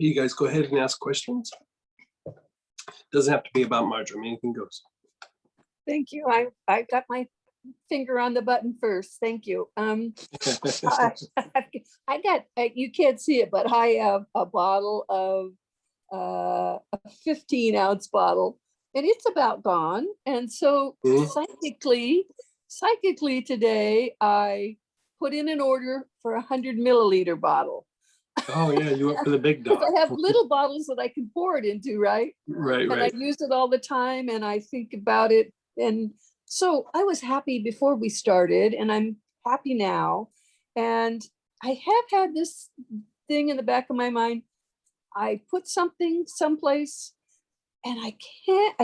You guys go ahead and ask questions. Doesn't have to be about marjoram, anything goes. Thank you. I got my finger on the button first. Thank you. I got, you can't see it, but I have a bottle of a 15-ounce bottle, and it's about gone. And so psychically today, I put in an order for a 100-milliliter bottle. Oh yeah, you went for the big dog. I have little bottles that I can pour it into, right? Right, and right. I use it all the time, and I think about it. And so I was happy before we started, and I'm happy now. And I have had this thing in the back of my mind. I put something someplace, and I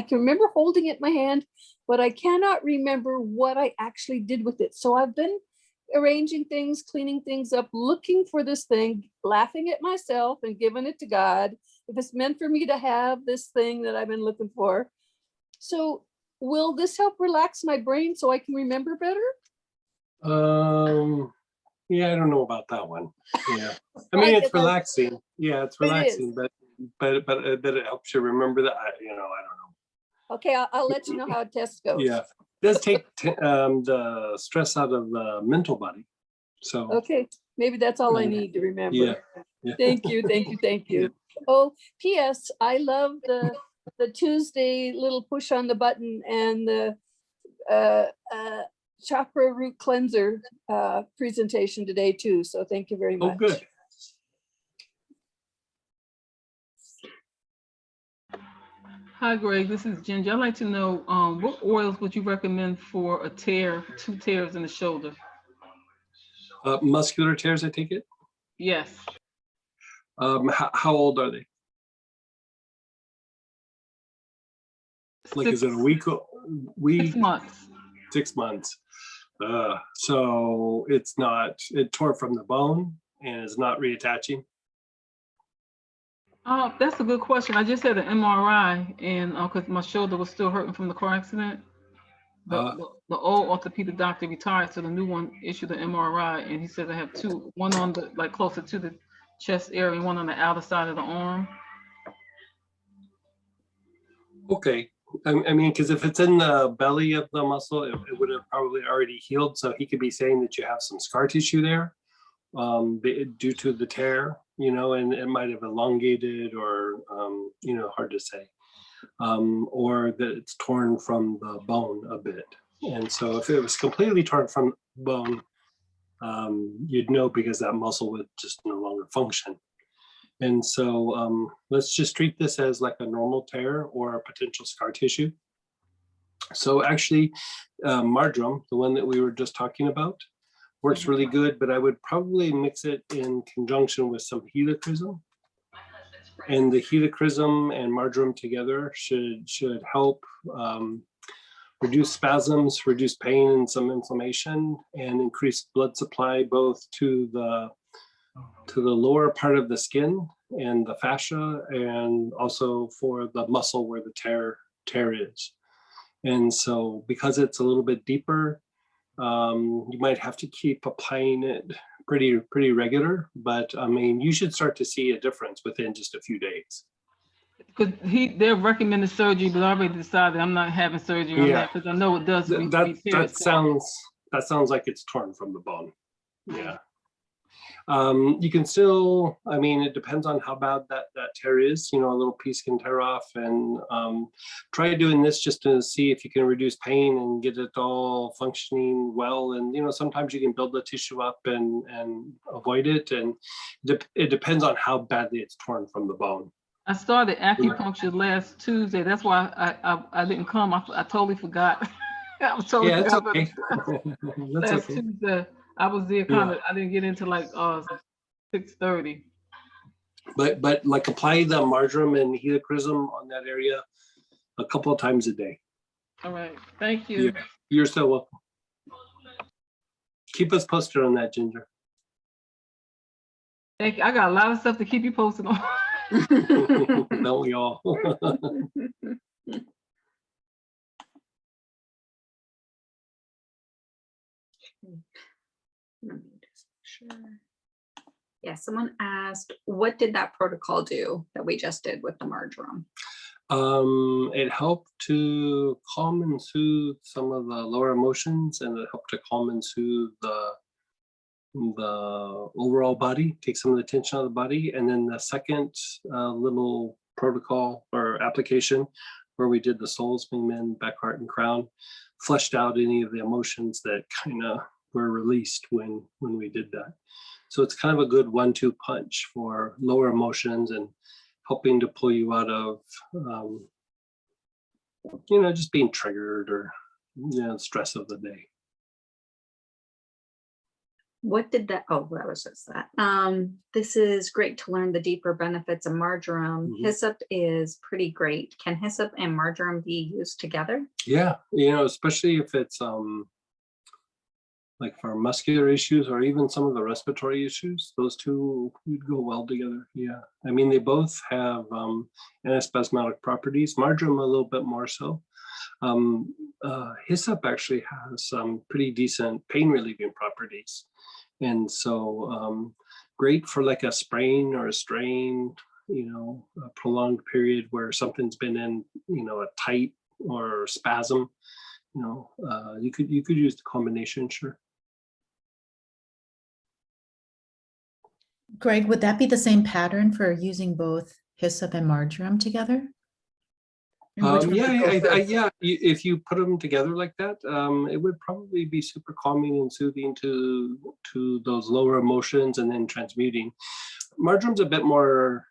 can remember holding it in my hand, but I cannot remember what I actually did with it. So I've been arranging things, cleaning things up, looking for this thing, laughing at myself and giving it to God. If it's meant for me to have this thing that I've been looking for. So will this help relax my brain so I can remember better? Yeah, I don't know about that one. Yeah, I mean, it's relaxing. Yeah, it's relaxing, but it helps you remember that. I don't know. Okay, I'll let you know how a test goes. Yeah, it does take the stress out of the mental body. So okay, maybe that's all I need to remember. Yeah. Thank you. Yeah. Oh, P.S. I love the Tuesday little push on the button and the chakra root cleanser presentation today too. So thank you very much. Oh, good. Hi, Greg. This is Ginger. I'd like to know what oils would you recommend for a tear, 2 tears in the shoulder? Muscular tears, I take it? Yes. How old are they? Like, is it a week? 6 months. 6 months. So it tore from the bone and is not reattaching? That's a good question. I just had an MRI, and because my shoulder was still hurting from the car accident. The old orthopedic doctor retired, so the new one issued an MRI, and he said I have 2, one on the closer to the chest area, and one on the outer side of the arm. Okay. I mean, because if it's in the belly of the muscle, it would have probably already healed. So he could be saying that you have some scar tissue there due to the tear, and it might have elongated or, hard to say, or that it's torn from the bone a bit. And so if it was completely torn from the bone, you'd know because that muscle would just no longer function. And so let's just treat this as like a normal tear or a potential scar tissue. So actually, marjoram, the one that we were just talking about, works really good, but I would probably mix it in conjunction with some helichrysum. And the helichrysum and marjoram together should help reduce spasms, reduce pain and some inflammation, and increase blood supply both to the lower part of the skin and the fascia, and also for the muscle where the tear is. And so because it's a little bit deeper, you might have to keep applying it pretty regular, but I mean, you should start to see a difference within just a few days. Because they're recommending surgery, but I already decided I'm not having surgery on that, because I know it does repair itself. That sounds like it's torn from the bone. Yeah. You can still, I mean, it depends on how bad that tear is. A little piece can tear off, and try doing this just to see if you can reduce pain and get it all functioning well. And sometimes you can build the tissue up and avoid it, and it depends on how badly it's torn from the bone. I started acupuncture last Tuesday. That's why I didn't come. I totally forgot. I was totally yeah, it's forgot okay. That's last okay. Tuesday. I was there I didn't get into 6:30. But like apply the marjoram and helichrysum on that area a couple of times a day. All right. Thank you. Yeah, you're so welcome. Keep us posted on that, Ginger. Thank you. I got a lot of stuff to keep you posted on. Don't we all? Yeah, someone asked, what did that protocol do that we just did with the marjoram? It helped to calm and soothe some of the lower emotions, and it helped to calm and soothe the overall body, take some of the tension out of the body. And then the second little protocol or application where we did the souls, wingmen, back, heart, and crown, fleshed out any of the emotions that kind of were released when we did that. So it's kind of a good 1-2 punch for lower emotions and helping to pull you out of, just being triggered or, stress of the day. What did that, oh, that was just that. This is great to learn the deeper benefits of marjoram. Mhm. Hyssop is pretty great. Can hyssop and marjoram be used together? Yeah, especially if it's like for muscular issues or even some of the respiratory issues, those two would go well together. Yeah, I mean, they both have antispasmodic properties, marjoram a little bit more so. Hyssop actually has some pretty decent pain relieving properties. And so great for like a sprain or a strain, a prolonged period where something's been in, a tight or spasm, you could use the combination, sure. Greg, would that be the same pattern for using both hyssop and marjoram together? And which one would go first? Yeah. If you put them together like that, it would probably be super calming and soothing to those lower emotions, and then transmuting. Marjoram's a bit more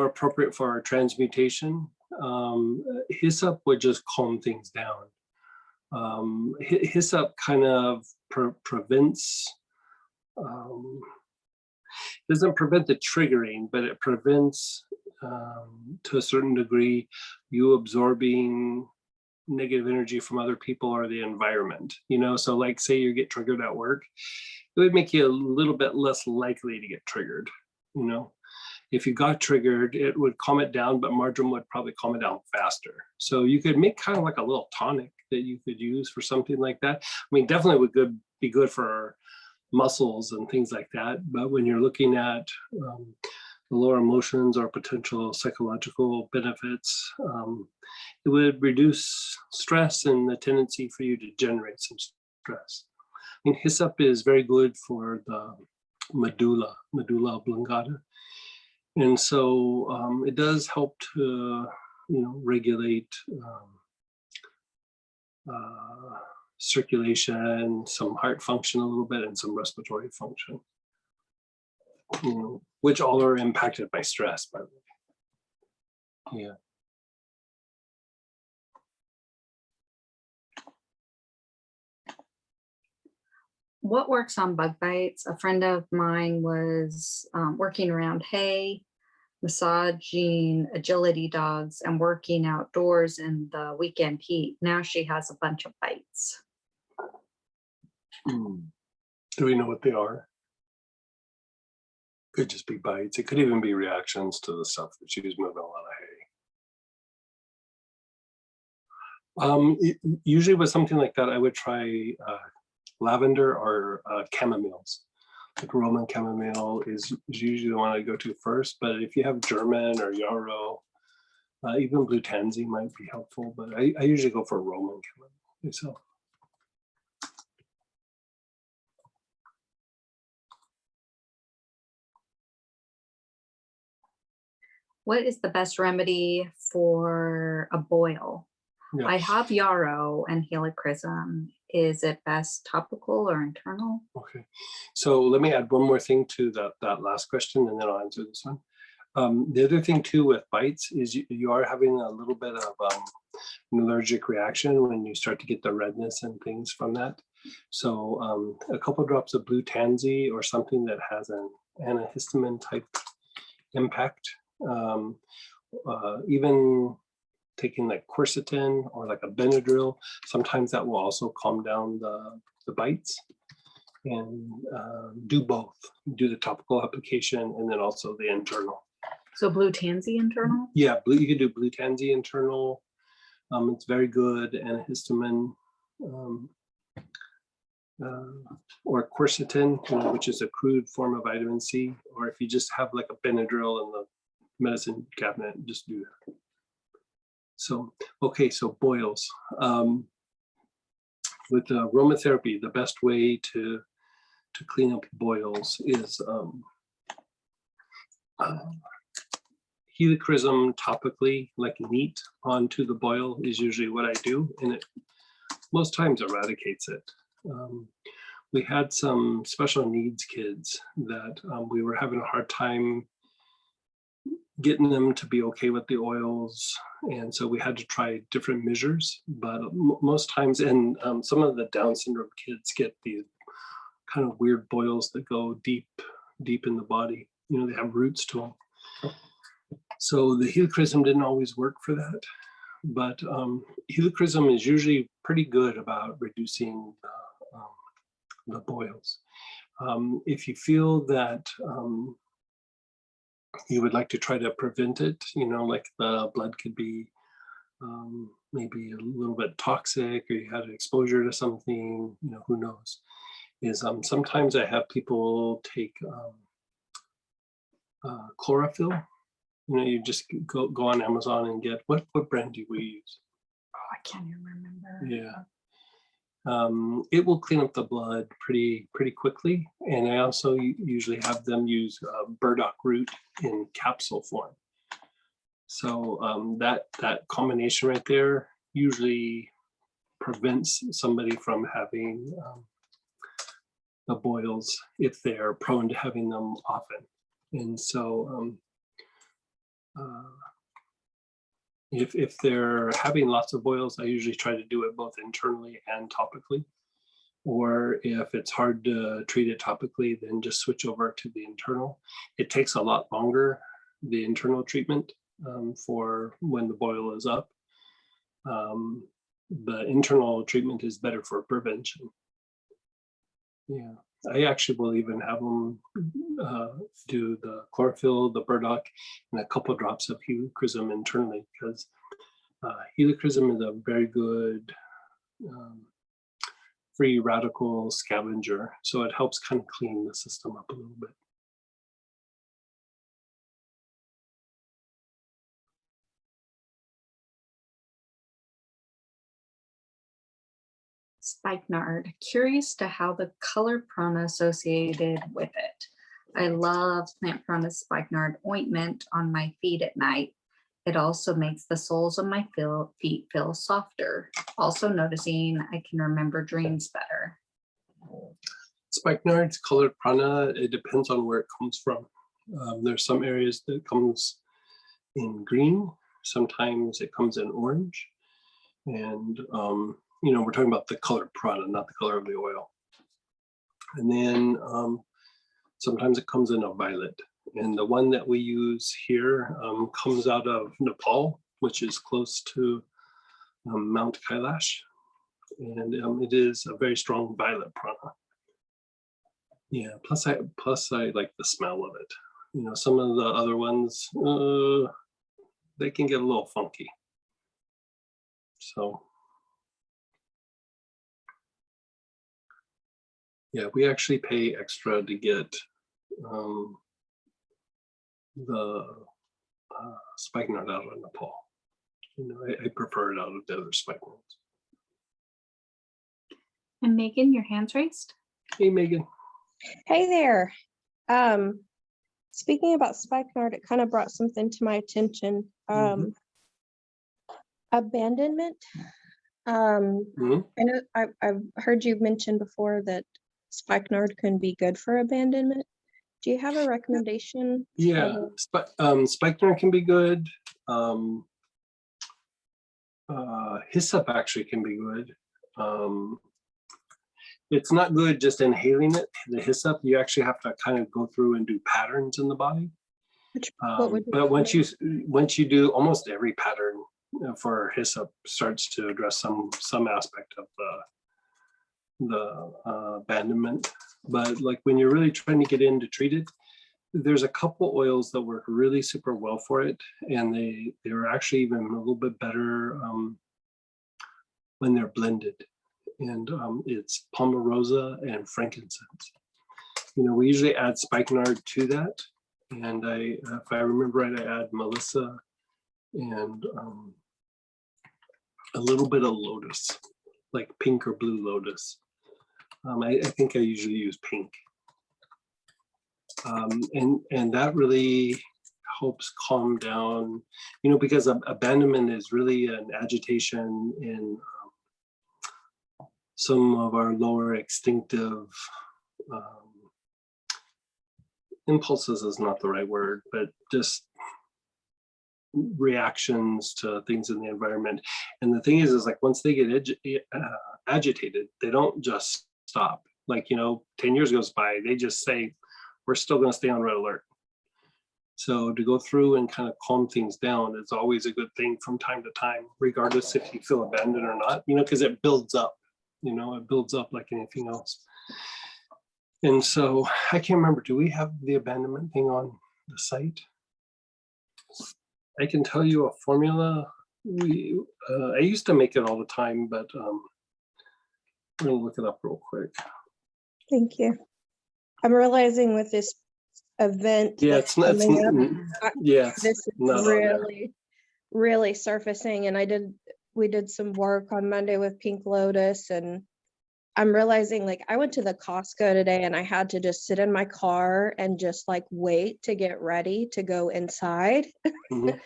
appropriate for transmutation. Hyssop would just calm things down. Hyssop kind of prevents. Doesn't prevent the triggering, but it prevents to a certain degree you absorbing negative energy from other people or the environment. So like say you get triggered at work, it would make you a little bit less likely to get triggered. If you got triggered, it would calm it down, but marjoram would probably calm it down faster. So you could make kind of like a little tonic that you could use for something like that. I mean, definitely would be good for muscles and things like that. But when you're looking at the lower emotions or potential psychological benefits, it would reduce stress and the tendency for you to generate some stress. I mean, hyssop is very good for the medulla oblongata. And so it does help to, regulate circulation, some heart function a little bit, and some respiratory function, which all are impacted by stress, by the way. Yeah. What works on bug bites? A friend of mine was working around hay, massaging agility dogs, and working outdoors in the weekend heat. Now she has a bunch of bites. Do we know what they are? Could just be bites. It could even be reactions to the stuff that she was moving a lot of hay. Usually with something like that, I would try lavender or chamomiles. Like Roman chamomile is usually the one I go to first, but if you have German or yarrow, even blue tansy might be helpful, but I usually go for Roman chamomile myself. What is the best remedy for a boil? Yeah. I have yarrow and helichrysum. Is it best topical or internal? Okay, so let me add one more thing to that last question, and then I'll answer this one. The other thing too with bites is you are having a little bit of an allergic reaction when you start to get the redness and things from that. So a couple drops of blue tansy or something that has an antihistamine type impact, even taking like quercetin or like a Benadryl, sometimes that will also calm down the bites. And do both, do the topical application and then also the internal. So blue tansy internal? Yeah, you can do blue tansy internal. It's very good antihistamine. or quercetin, which is a crude form of vitamin C, or if you just have like a Benadryl in the medicine cabinet, just do that. So, okay, so boils. With aromatherapy, the best way to clean up boils is helichrysum topically, like neat onto the boil is usually what I do, and it most times eradicates it. We had some special needs kids that we were having a hard time getting them to be okay with the oils, and so we had to try different measures, but most times, and some of the Down syndrome kids get these kind of weird boils that go deep in the body. They have roots to them. So the helichrysum didn't always work for that, but helichrysum is usually pretty good about reducing the boils. If you feel that you would like to try to prevent it, like the blood could be maybe a little bit toxic, or you had an exposure to something, who knows, is sometimes I have people take chlorophyll. You just go on Amazon and get, what brand do we use? Oh, I can't even remember. Yeah. It will clean up the blood pretty quickly. And I also usually have them use burdock root in capsule form. So that combination right there usually prevents somebody from having the boils if they're prone to having them often. And so if they're having lots of boils, I usually try to do it both internally and topically. Or if it's hard to treat it topically, then just switch over to the internal. It takes a lot longer, the internal treatment, for when the boil is up. The internal treatment is better for prevention. Yeah, I actually will even have them do the chlorophyll, the burdock, and a couple drops of helichrysum internally, because helichrysum is a very good free radical scavenger. So it helps kind of clean the system up a little bit. Spikenard, curious to how the color prana associated with it. I love plant prana spikenard ointment on my feet at night. It also makes the soles of my feet feel softer. Also noticing I can remember dreams better. Spikenard's colored prana, it depends on where it comes from. There's some areas that comes in green. Sometimes it comes in orange. And we're talking about the colored prana, not the color of the oil. And then sometimes it comes in a violet. And the one that we use here comes out of Nepal, which is close to Mount Kailash. And it is a very strong violet prana. Yeah, plus I like the smell of it. Some of the other ones, they can get a little funky. So yeah, we actually pay extra to get the spikenard out of Nepal. I prefer it out of the other spikenards. And Megan, your hand's raised? Hey, Megan. Hey there. Speaking about spikenard, it kind of brought something to my attention. Abandonment. I know I've heard you mention before that spikenard can be good for abandonment. Do you have a recommendation? Yeah, spikenard can be good. Hyssop actually can be good. It's not good just inhaling it. The hyssop, you actually have to kind of go through and do patterns in the body. But once you do, almost every pattern for hyssop starts to address some aspect of the abandonment. But like when you're really trying to get in to treat it, there's a couple oils that work really super well for it, and they're actually even a little bit better when they're blended. and it's Pomarosa and frankincense. You know, we usually add spikenard to that, and if I remember right, I add Melissa and a little bit of lotus, like pink or blue lotus. I think I usually use pink. And that really helps calm down, you know, because abandonment is really an agitation in some of our lower instinctive impulses is not the right word, but just reactions to things in the environment. And the thing is like once they get agitated, they don't just stop. Like, you know, 10 years goes by, they just say, we're still going to stay on red alert. So to go through and kind of calm things down is always a good thing from time to time, regardless if you feel abandoned or not, you know, because it builds up, you know, it builds up like anything else. And so I can't remember, do we have the abandonment thing on the site? I can tell you a formula. I used to make it all the time, but I'm gonna look it up real quick. Thank you. I'm realizing with this event Yeah, that's it's not, coming up, yeah, this is not on there. really surfacing, and we did some work on Monday with Pink Lotus, and I'm realizing like I went to the Costco today and I had to just sit in my car and just like wait to get ready to go inside. Mhm.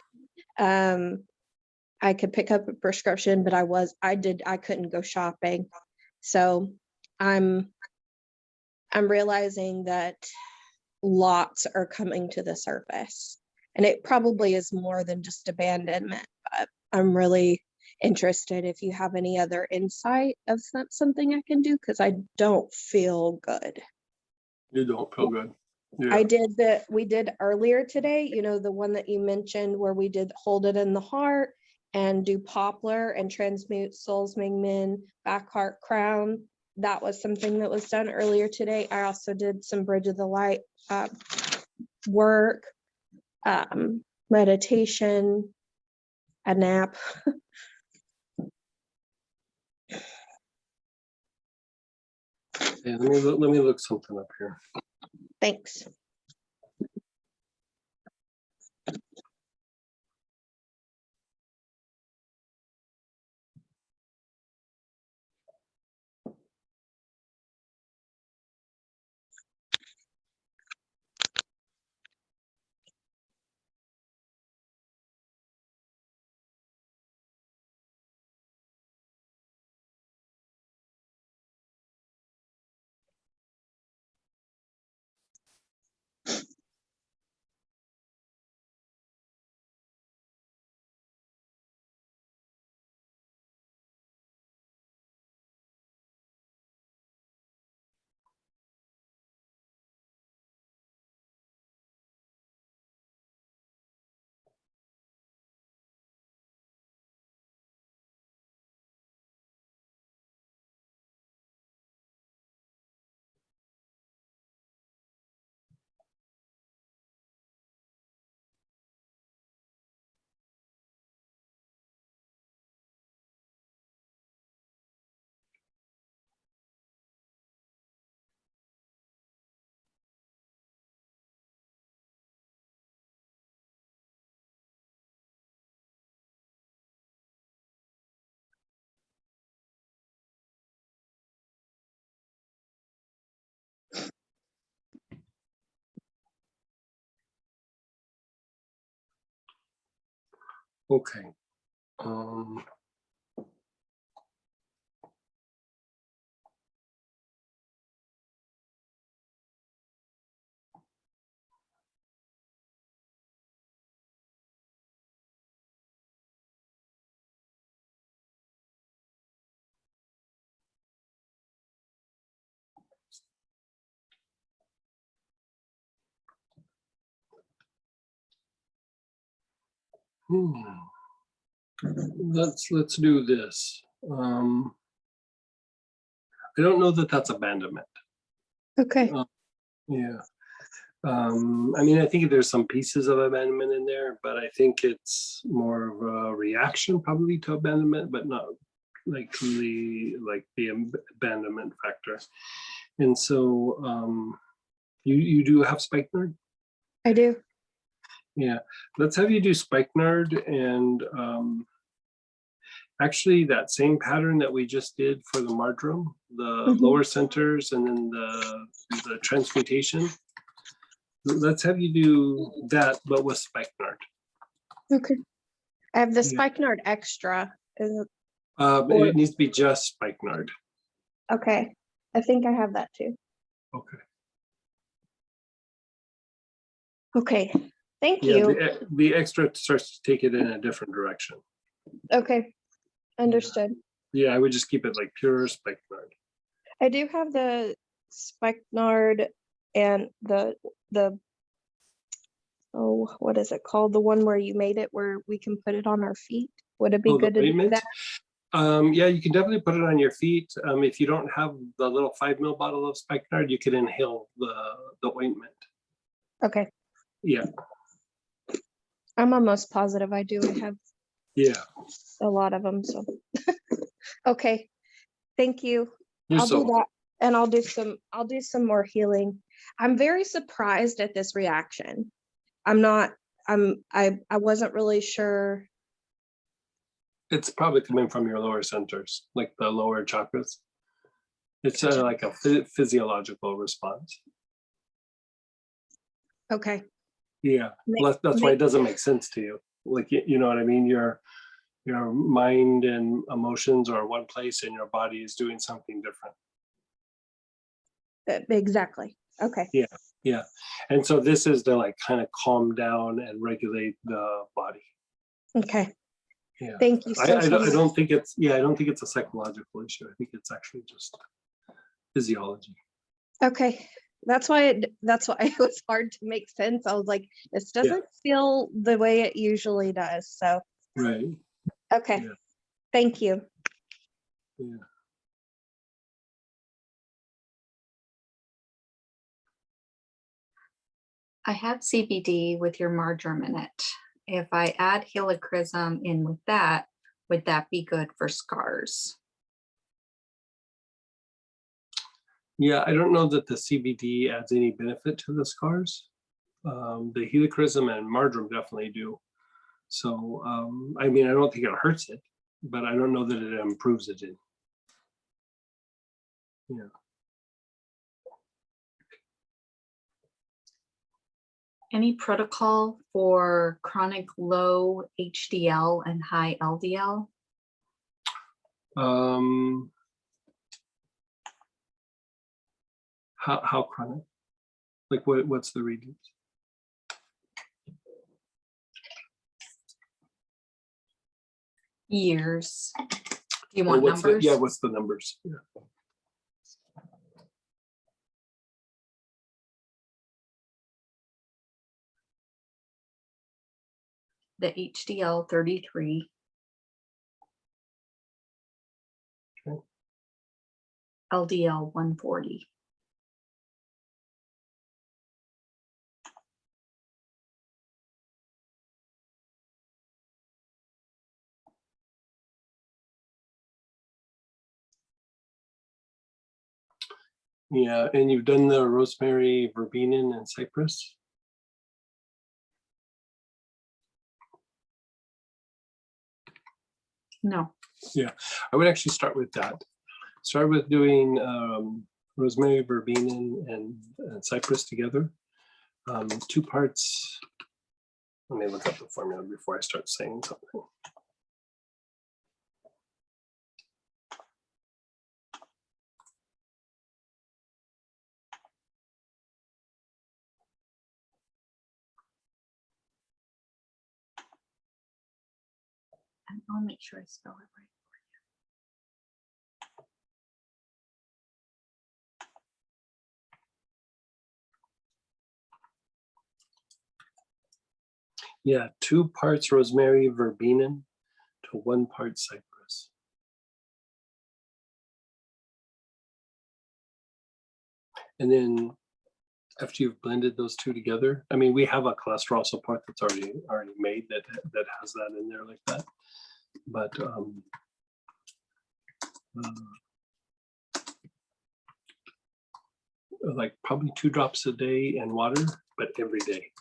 I could pick up a prescription, but I couldn't go shopping. So I'm realizing that lots are coming to the surface, and it probably is more than just abandonment, but I'm really interested if you have any other insight of something I can do, because I don't feel good. You don't feel good. Yeah. We did earlier today, you know, the one that you mentioned where we did hold it in the heart and do poplar and transmute souls Ming Min back heart crown. That was something that was done earlier today. I also did some Bridge of the Light work, meditation, a nap. Yeah, let me look something up here. Thanks. Okay. Let's do this. I don't know that that's abandonment. Okay. Yeah. I mean, I think there's some pieces of abandonment in there, but I think it's more of a reaction probably to abandonment, but not like truly like the abandonment factor. And so you do have spikenard? I do. Yeah, let's have you do spikenard and actually that same pattern that we just did for the marjoram, the Mhm. lower centers and then the transmutation. Let's have you do that, but with spikenard. Okay. I have the Yeah. spikenard extra. Is it, Or- It needs to be just spikenard. okay. I think I have that too. Okay. Okay. Thank Yeah, you. the extra starts to take it in a different direction. Okay. Understood. Yeah, I would just keep it like pure spikenard. I do have the spikenard and the oh, what is it called? The one where you made it where we can put it on our feet. Would it be Oh, the good to do ointment? that? Yeah, you can definitely put it on your feet. If you don't have the little 5 ml bottle of spikenard, you can inhale the ointment. Okay. Yeah, I'm almost positive I do. I have yeah. a lot of them, so. Okay. Thank you. You're I'll so do that and I'll do some more healing. I'm very surprised at this reaction. I wasn't really sure. It's probably coming from your lower centers, like the lower chakras. It's like a physiological response. Okay. Yeah, that's why it doesn't make sense to you. Like, you know what I mean? Your mind and emotions are one place and your body is doing something different. Exactly. Okay. Yeah. And so this is to like kind of calm down and regulate the body. Okay. Yeah. Thank you so I much. don't think it's, I don't think it's a psychological issue. I think it's actually just physiology. Okay. That's why it was hard to make sense. I was like, this doesn't feel the way it usually does. So, Right. okay. Yeah. Thank you. Yeah. I have CBD with your marjoram in it. If I add helichrysum in with that, would that be good for scars? Yeah, I don't know that the CBD adds any benefit to the scars. The helichrysum and marjoram definitely do. So, I mean, I don't think it hurts it, but I don't know that it improves it. Yeah. Any protocol for chronic low HDL and high LDL? How chronic? Like what's the readings? Years. Do you Or want what's numbers? yeah, what's the numbers? Yeah. The HDL 33. Okay. LDL 140. Yeah, and you've done the rosemary, verbena, and cypress. No. Yeah, I would actually start with that. Start with doing rosemary, verbena, and cypress together. 2 parts. Let me look up the formula before I start saying something. And I'll make sure I spell it right. Yeah, 2 parts rosemary, verbena to 1 part cypress. And then after you've blended those 2 together, I mean, we have a cholesterol support that's already made that has that in there like that. But like probably 2 drops a day in water, but every day.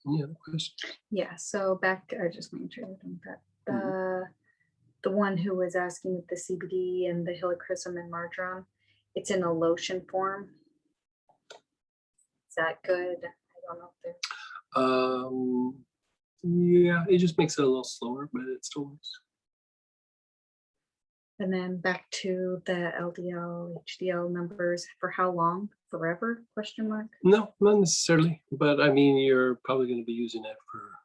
Any other questions? Yeah, so back to, I just making sure we're done with that. Mhm. The one who was asking with the CBD and the helichrysum and marjoram, it's in a lotion form. Is that good? I don't know if there's. Yeah, it just makes it a little slower, but it still works. And then back to the LDL, HDL numbers, for how long? Forever? Question mark. No, not necessarily, but I mean, you're probably going to be using it for,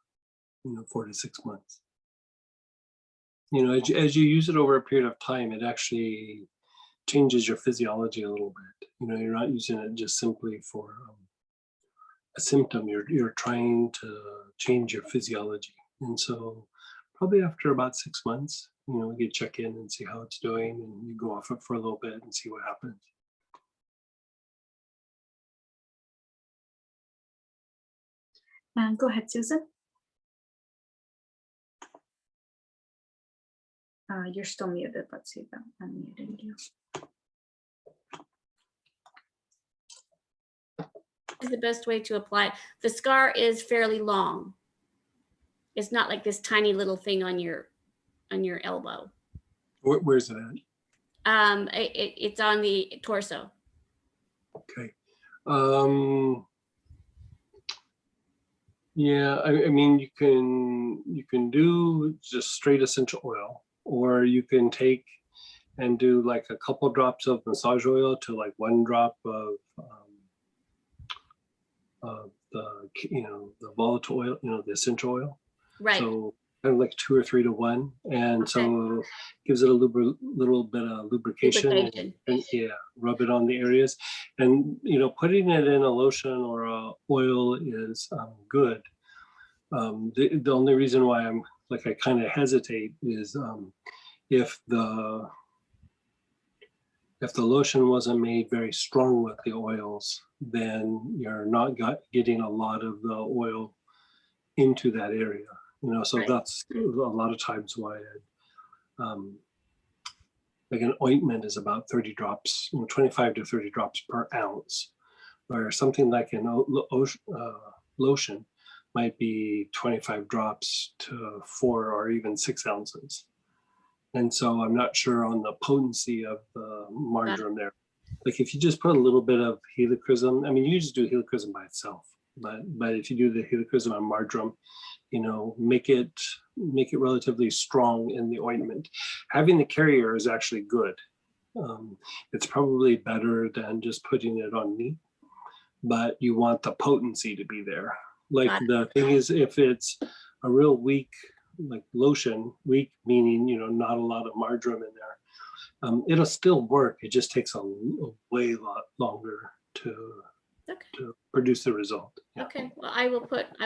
4 to 6 months. As you use it over a period of time, it actually changes your physiology a little bit. You're not using it just simply for a symptom. You're trying to change your physiology, and so probably after about 6 months, you check in and see how it's doing, and you go off it for a little bit and see what happens. Go ahead, Susan. You're still muted. Let's see if I'm unmuted you. Is the best way to apply it. The scar is fairly long. It's not like this tiny little thing on your elbow. Where's it at? It's on the torso. Okay. Yeah, I mean, you can do just straight essential oil, or you can take and do like a couple drops of massage oil to like 1 drop of the volatile oil, the essential oil. Right. So kind of like 2 or 3 to 1, and Okay. so gives it a little bit of lubrication. Lubrication. And yeah, rub it on the areas, and putting it in a lotion or a oil is good. The only reason why I kind of hesitate is if the lotion wasn't made very strong with the oils, then you're not getting a lot of the oil into that area. So Right. that's a lot of times why like an ointment is about 30 drops, 25 to 30 drops per ounce, where something like an lotion might be 25 drops to 4 or even 6 ounces. And so I'm not sure on the potency of the marjoram there. Like if you just put a little bit of helichrysum, I mean, you just do helichrysum by itself, but if you do the helichrysum and marjoram, make it relatively strong in the ointment. Having the carrier is actually good. It's probably better than just putting it on meat, but you want the potency to be there. Like Got it. the thing is, if it's a real weak, like lotion, weak meaning, not a lot of marjoram in there, it'll still work. It just takes a way lot longer to produce the result. Yeah. Okay. Well, I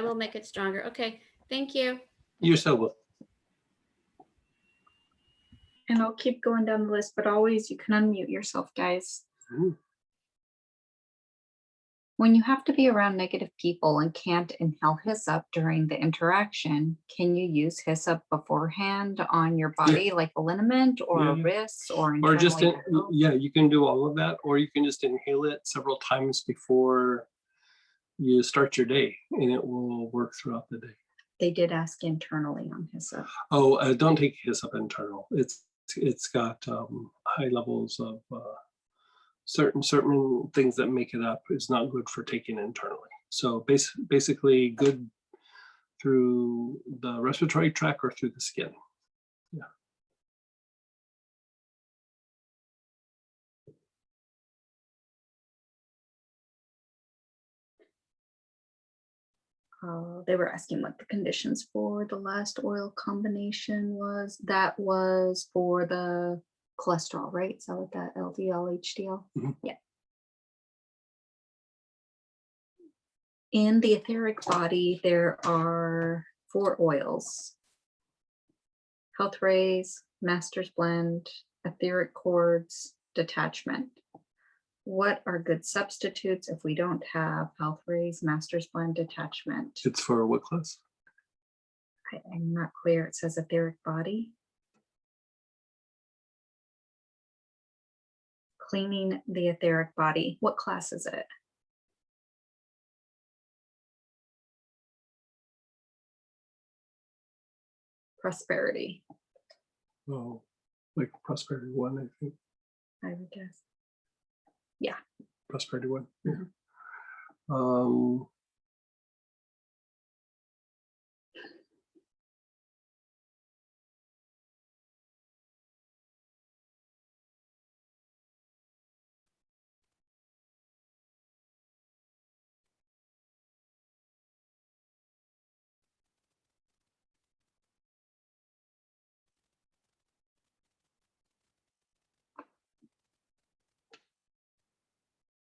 will make it stronger. Okay. Thank you. You're so welcome. And I'll keep going down the list, but always you can unmute yourself, guys. Mhm. When you have to be around negative people and can't inhale hyssop during the interaction, can you use hyssop beforehand on your body, like a liniment or a Yeah. wrist or Or just, internally? yeah, you can do all of that, or you can just inhale it several times before you start your day, and it will work throughout the day. They did ask internally on hyssop. Oh, don't take hyssop internal. It's got high levels of certain things that make it up. Is not good for taking internally. So basically good through the respiratory tract or through the skin. Yeah. They were asking what the conditions for the last oil combination was. That was for the cholesterol, right? So with that LDL, HDL. Mhm. Yeah. In the etheric body, there are 4 oils: Health Rays, Master's Blend, Etheric Chords, Detachment. What are good substitutes if we don't have Health Rays, Master's Blend, Detachment? It's for what class? I'm not clear. It says etheric body. Cleaning the etheric body. What class is it? Prosperity, Oh, like Prosperity 1, I think. I would guess. Prosperity 1. Yeah.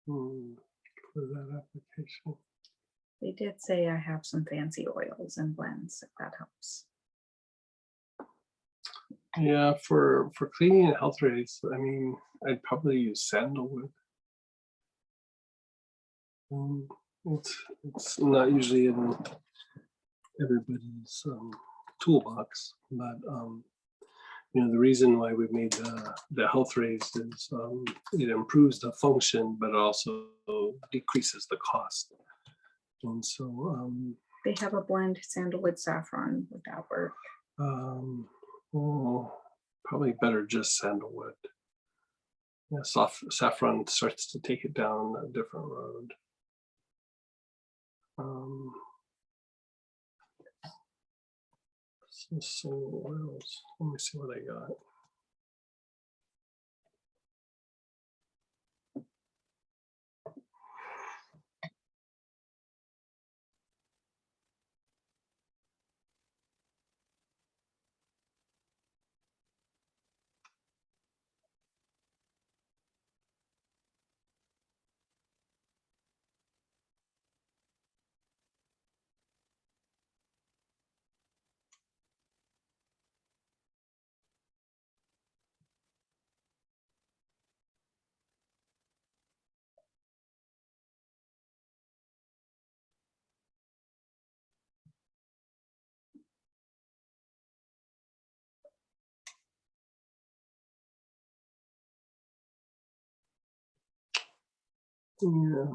Mhm. For that application. They did say I have some fancy oils and blends, if that helps. Yeah, for cleaning and Health Rays, I mean, I'd probably use sandalwood. It's not usually in everybody's toolbox, but the reason why we made the Health Rays is it improves the function, but it also decreases the cost. And so They have a blend sandalwood saffron. Would that work? well, probably better just sandalwood. Yeah, saffron starts to take it down a different road. Some oils. Let me see what I got. Yeah.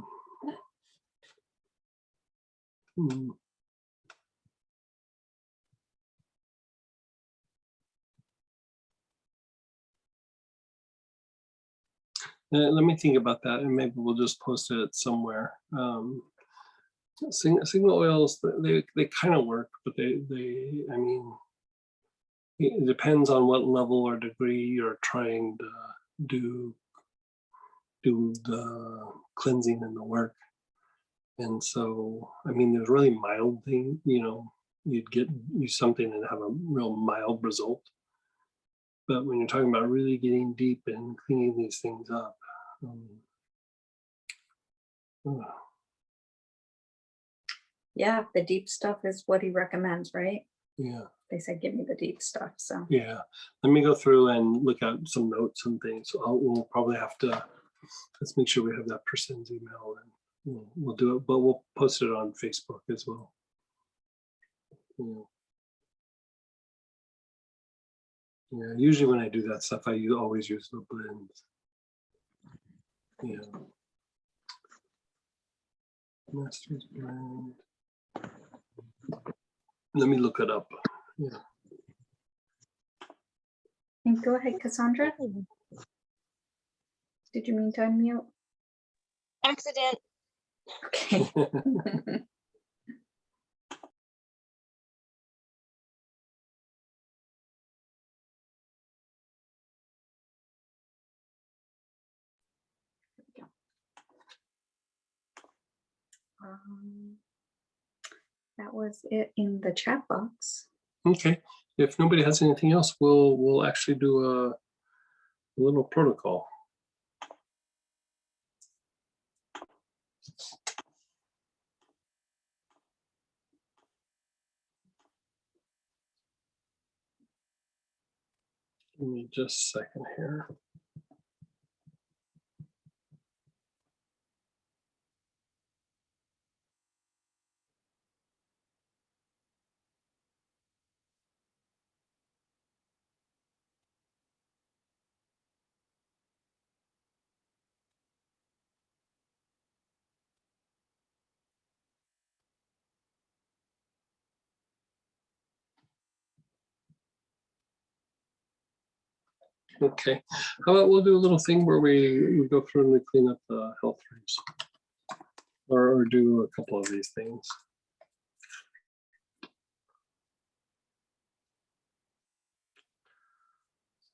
Let me think about that, and maybe we'll just post it somewhere. Signal oils, they kind of work, but I mean, it depends on what level or degree you're trying to do the cleansing and the work. And so, I mean, there's really mild thing, you'd use something and have a real mild result. But when you're talking about really getting deep and cleaning these things up, Yeah, the deep stuff is what he recommends, right? yeah. They said, give me the deep stuff. So Yeah, let me go through and look at some notes and things. We'll probably have to, let's make sure we have that person's email, and we'll do it, but we'll post it on Facebook as well. Yeah, usually when I do that stuff, I always use the blends. Yeah. Master's Blend. Let me look it up. Yeah. and go ahead, Cassandra. Did you mean to unmute? Accident. Okay. That was it in the chat box. Okay, if nobody has anything else, we'll actually do A little protocol. Give me just a second here. Okay, how about we'll do a little thing where we go through and we clean up the health rooms, or do a couple of these things.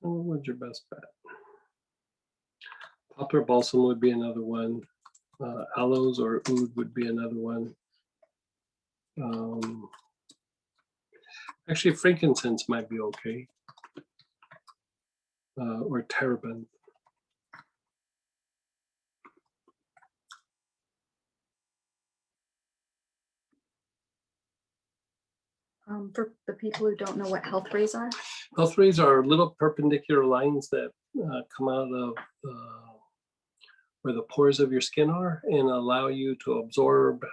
So what would your best bet? Poplar balsam would be another one. Aloes or oud would be another one. Actually, frankincense might be okay. Or terebinth. For the people who don't know what health rays are, Health rays are little perpendicular lines that come out of where the pores of your skin are and allow you to absorb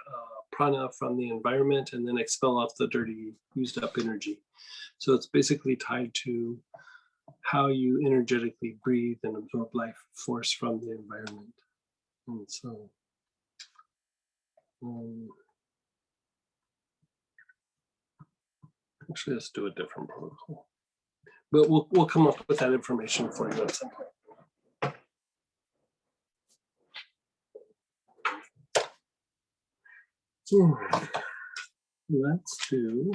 prana from the environment and then expel off the dirty, used up energy. So it's basically tied to how you energetically breathe and absorb life force from the environment. And so, actually, let's do a different protocol. But we'll come up with that information for you at some point. Let's do.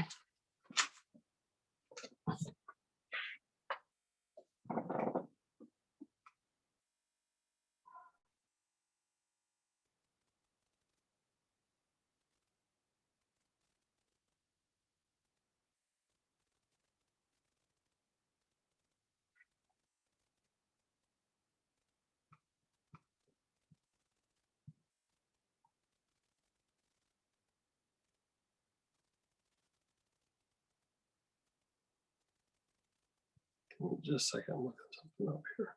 Just a second, I'm looking something up here.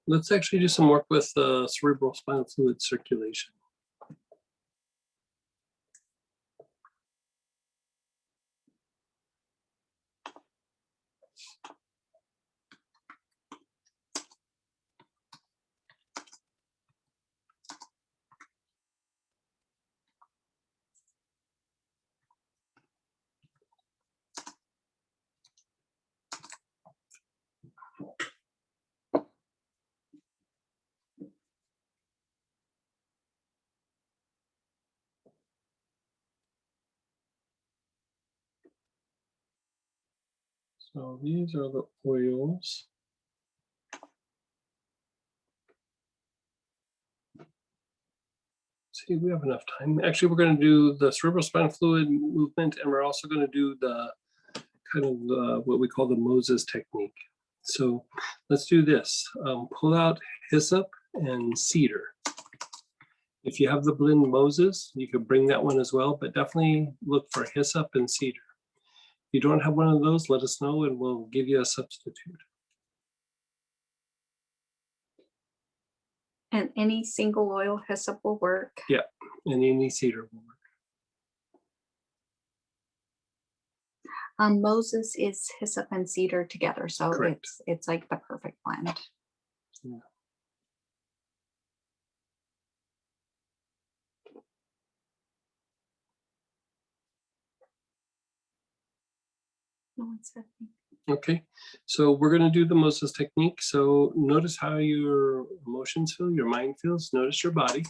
Let's actually do some work with cerebral spinal fluid circulation. So these are the oils. See, we have enough time. Actually, we're going to do the cerebral spinal fluid movement, and we're also going to do the kind of what we call the Moses technique. So let's do this. Pull out hyssop and cedar. If you have the blend Moses, you could bring that one as well, but definitely look for hyssop and cedar. If you don't have one of those, let us know and we'll give you a substitute. and any single oil hyssop will work. Yeah, and any cedar will work. Moses is hyssop and cedar together, so Correct. it's like the perfect blend. Yeah. No one said anything. Okay, so we're going to do the Moses technique. So notice how your emotions feel, your mind feels. Notice your body.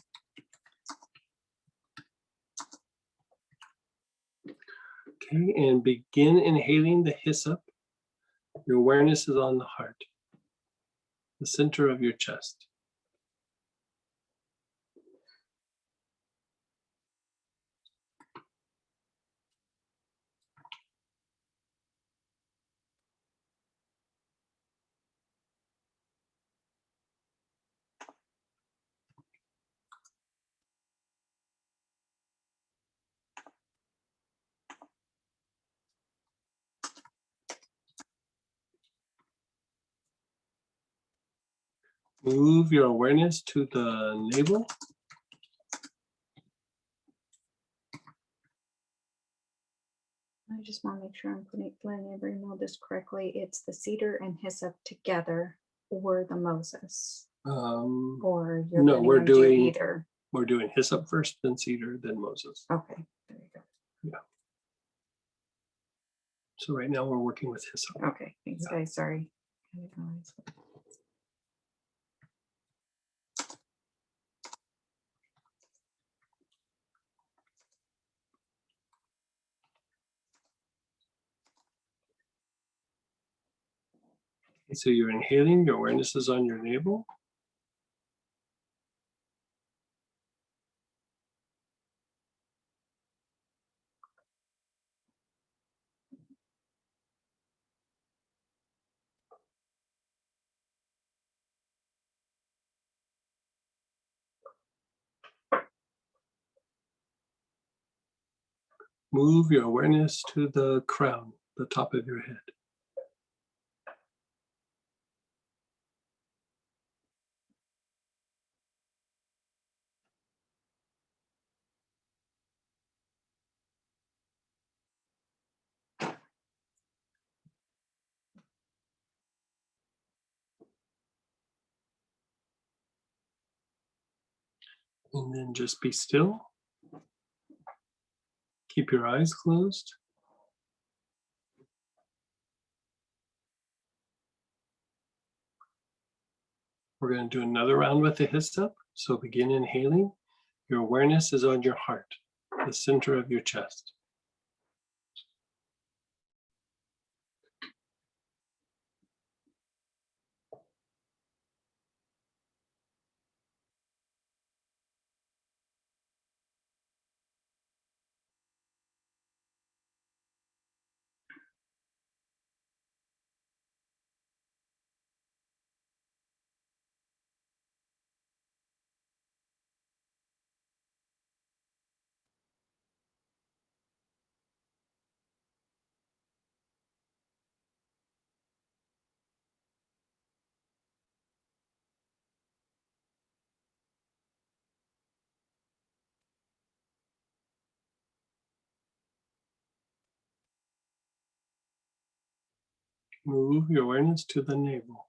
Okay, and begin inhaling the hyssop. Your awareness is on the heart, the center of your chest. Move your awareness to the navel. I just want to make sure I'm letting everybody know this correctly. It's the cedar and hyssop together or the Moses, or you're No, letting we're them do doing- either. We're doing hyssop first, then cedar, then Moses. Okay, there you go. So right now we're working with hyssop. Okay, thanks guys, sorry. So you're inhaling, your awareness is on your navel. Move your awareness to the crown, the top of your head. And then just be still. Keep your eyes closed. We're going to do another round with the hyssop. So begin inhaling. Your awareness is on your heart, the center of your chest. Move your awareness to the navel.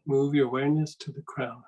Move your awareness to the crown.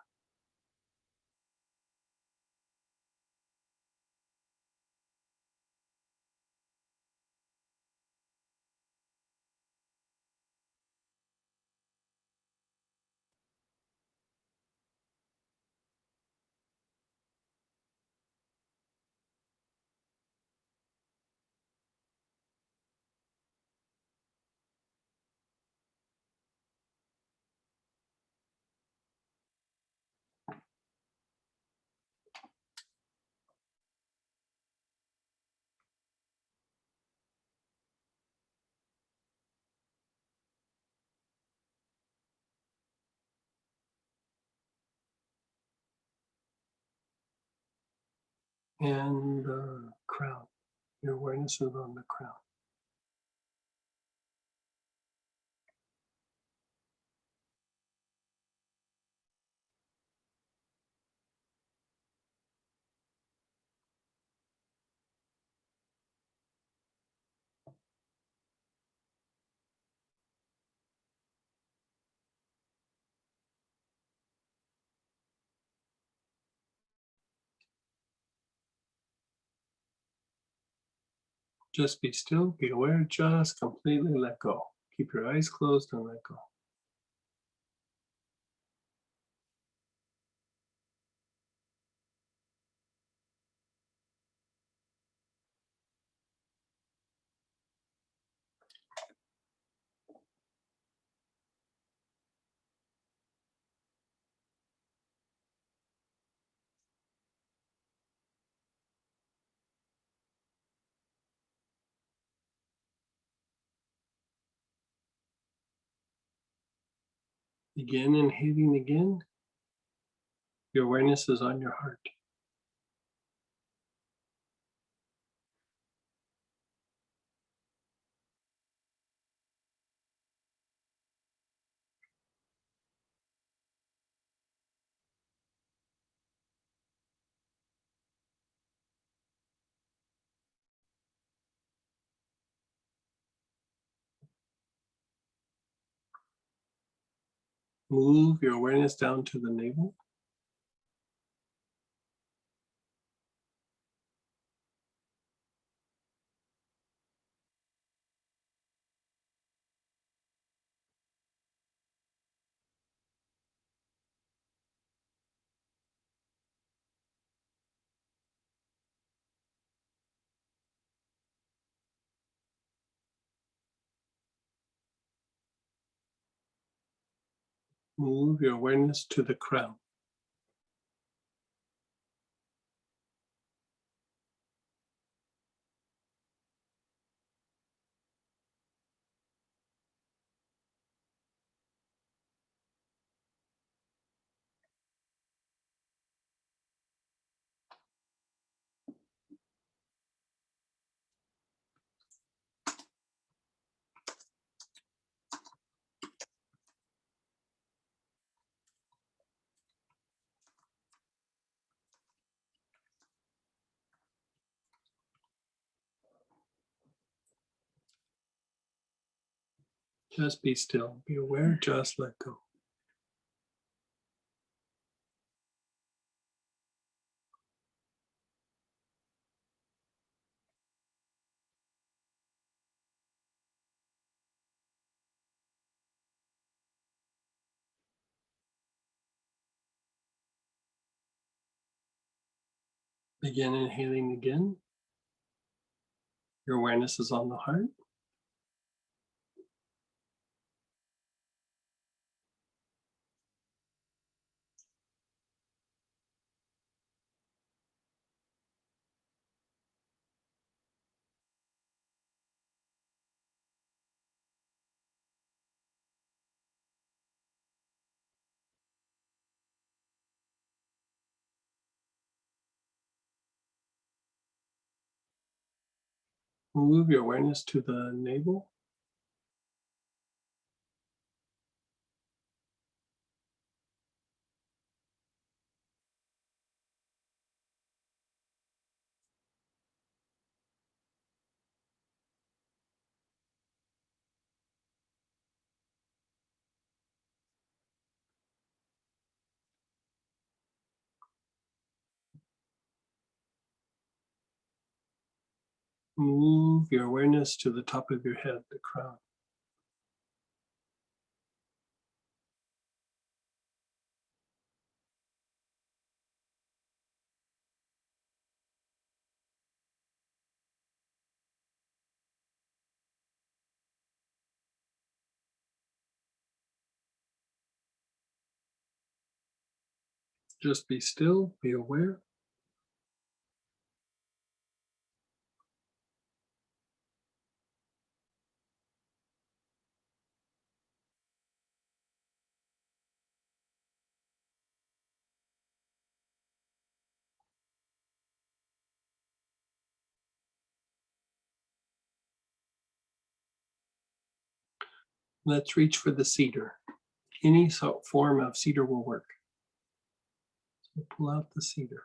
And the crown. Your awareness is on the crown. Just be still, be aware, just completely let go. Keep your eyes closed and let go. Begin inhaling again. Your awareness is on your heart. Move your awareness down to the navel. Move your awareness to the crown. Just be still. Be aware, just let go. Begin inhaling again. Your awareness is on the heart. Move your awareness to the navel. Move your awareness to the top of your head, the crown. Just be still, be aware. Let's reach for the cedar. Any form of cedar will work. So pull out the cedar.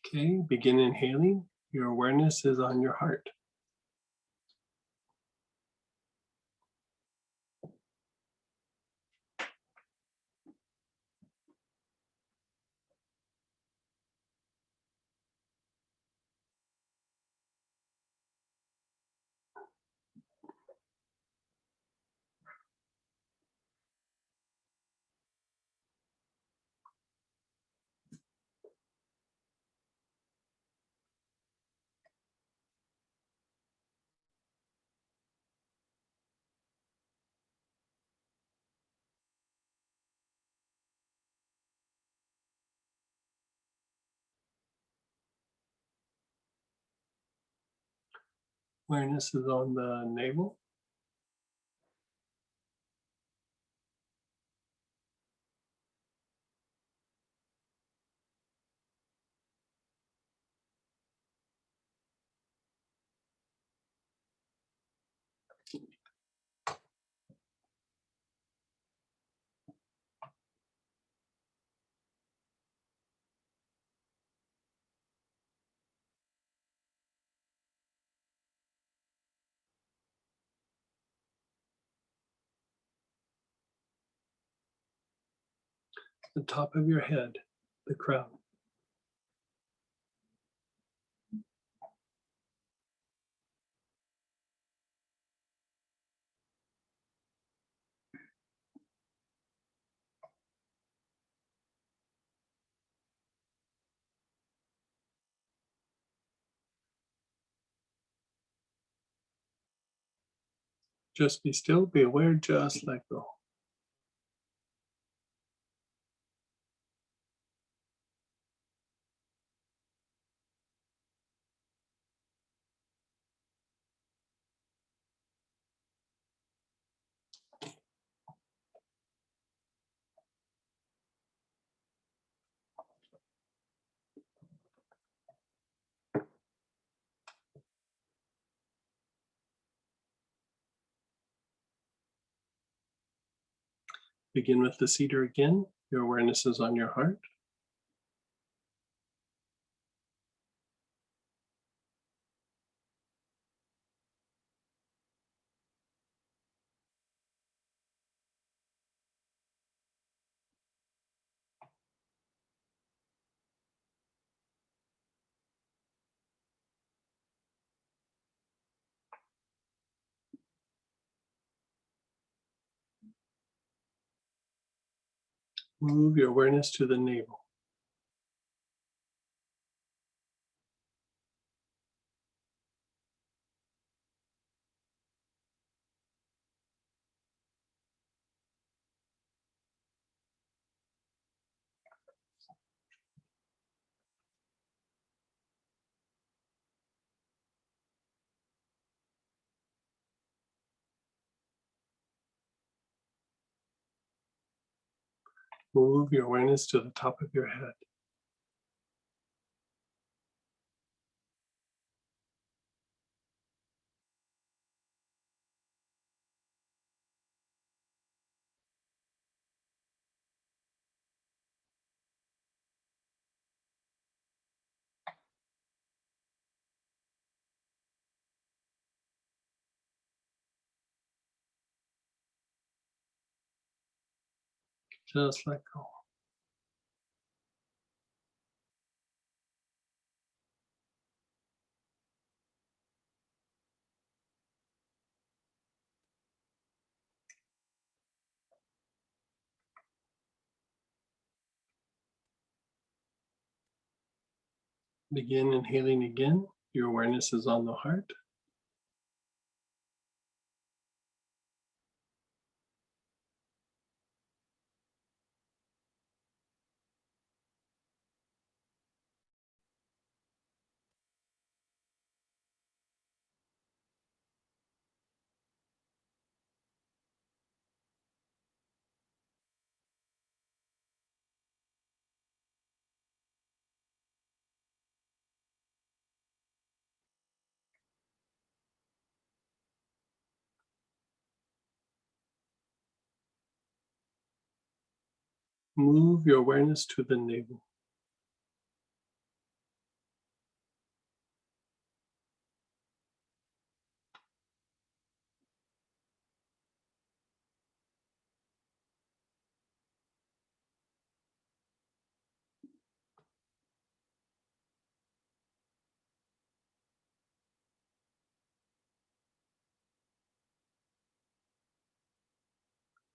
Okay, begin inhaling. Your awareness is on your heart. Awareness is on the navel. The top of your head, the crown. Just be still, be aware, just let go. Begin with the cedar again. Your awareness is on your heart. Move your awareness to the navel. Move your awareness to the top of your head. Just let go. Begin inhaling again. Your awareness is on the heart. Move your awareness to the navel.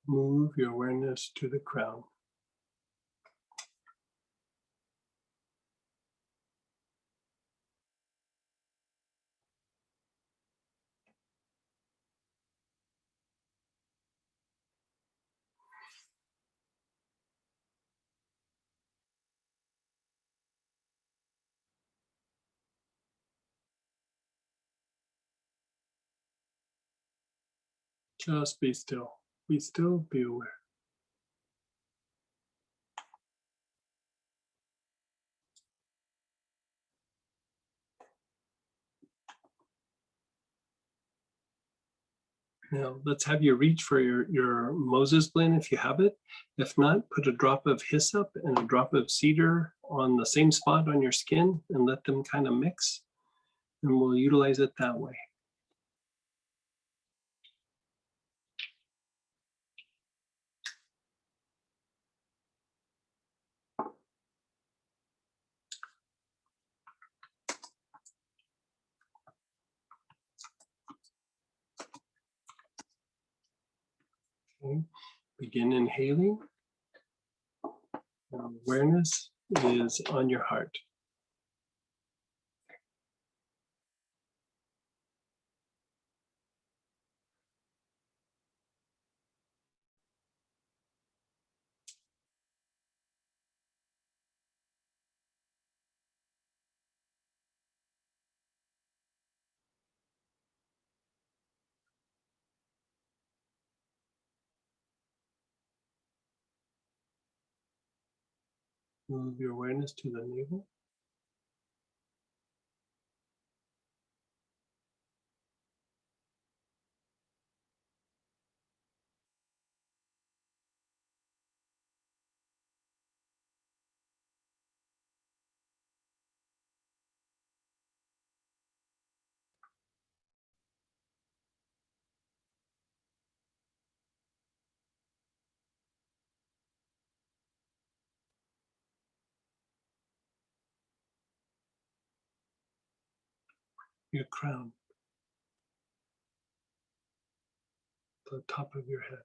Move your awareness to the crown. Just be still. Be still, be aware. Now let's have you reach for your Moses blend if you have it. If not, put a drop of hyssop and a drop of cedar on the same spot on your skin and let them kind of mix. And we'll utilize it that way. Okay. Begin inhaling. And awareness is on your heart. Move your awareness to the navel. Your crown, the top of your head.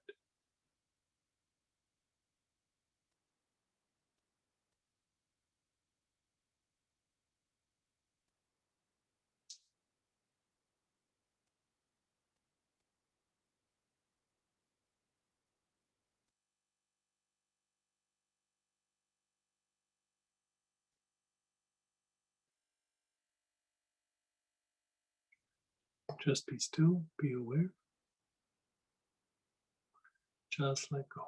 Just be still, be aware. Just let go.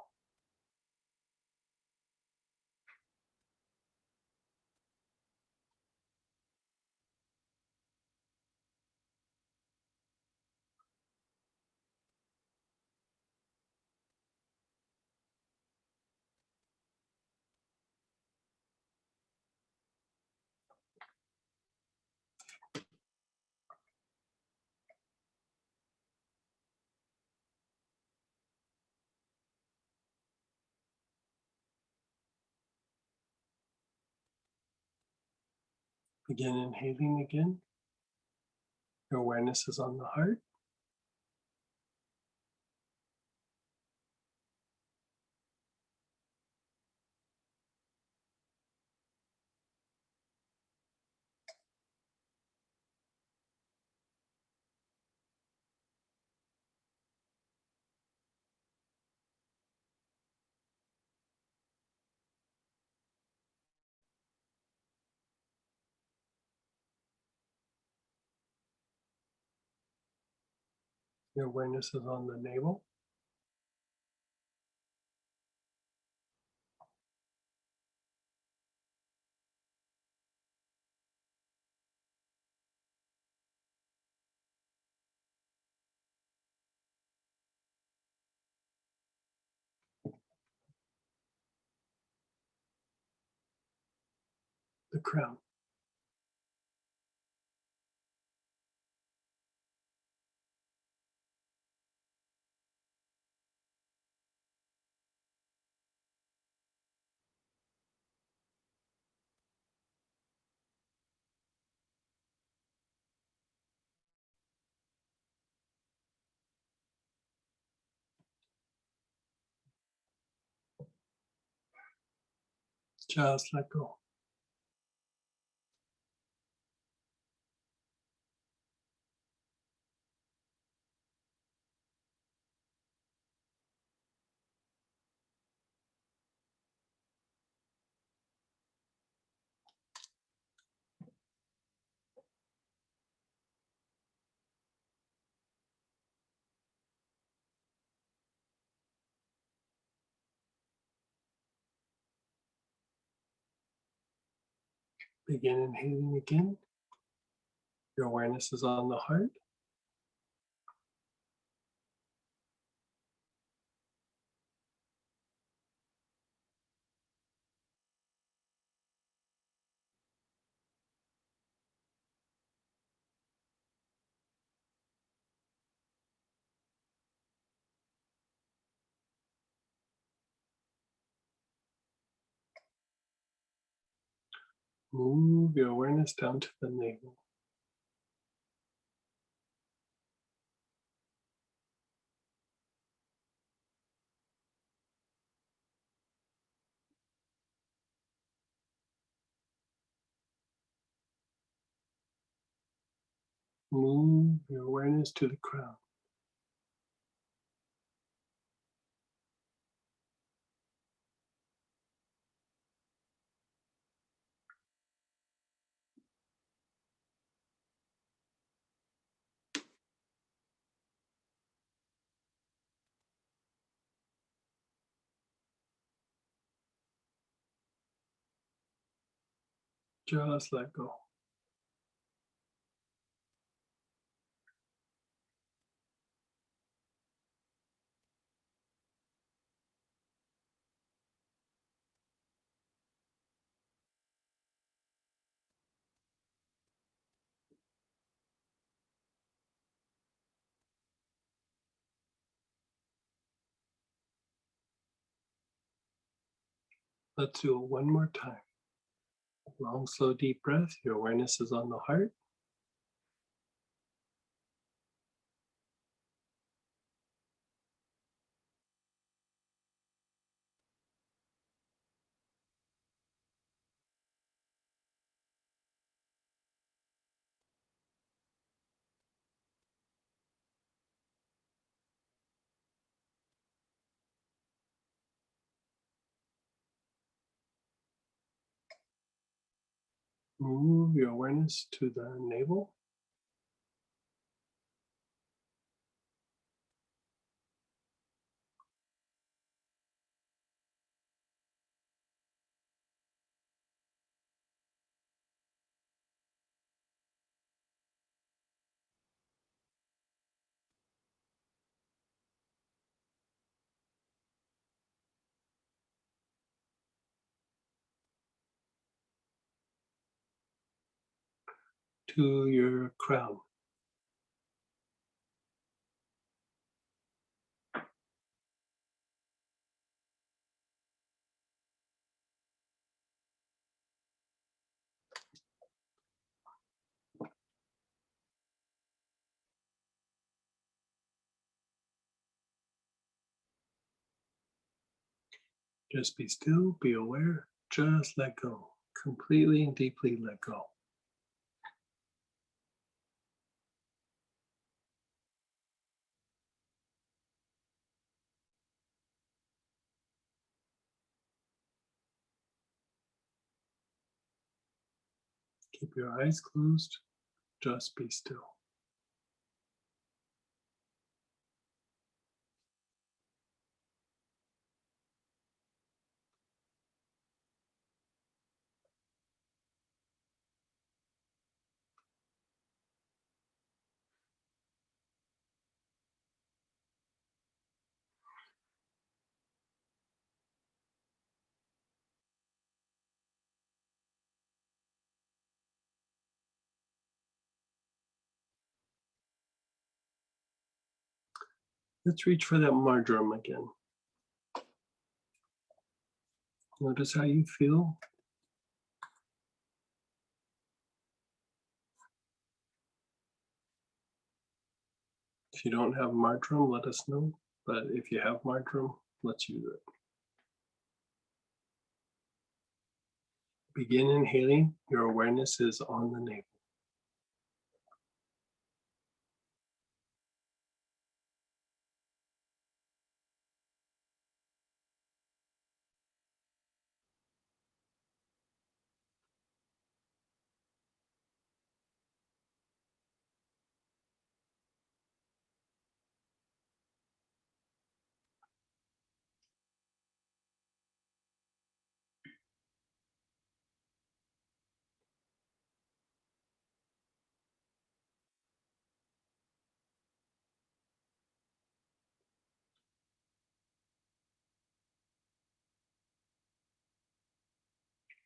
Begin inhaling again. Your awareness is on the heart. Your awareness is on the navel. The crown. Just let go. Begin inhaling again. Your awareness is on the heart. Move your awareness down to the navel. Move your awareness to the crown. Just let go. Let's do it one more time. Long, slow, deep breath. Your awareness is on the heart. Move your awareness to the navel. To your crown. Just be still, be aware, just let go. Completely and deeply let go. Keep your eyes closed, just be still. Let's reach for that marjoram again. Notice how you feel. If you don't have marjoram, let us know. But if you have marjoram, let's use it. Begin inhaling. Your awareness is on the navel.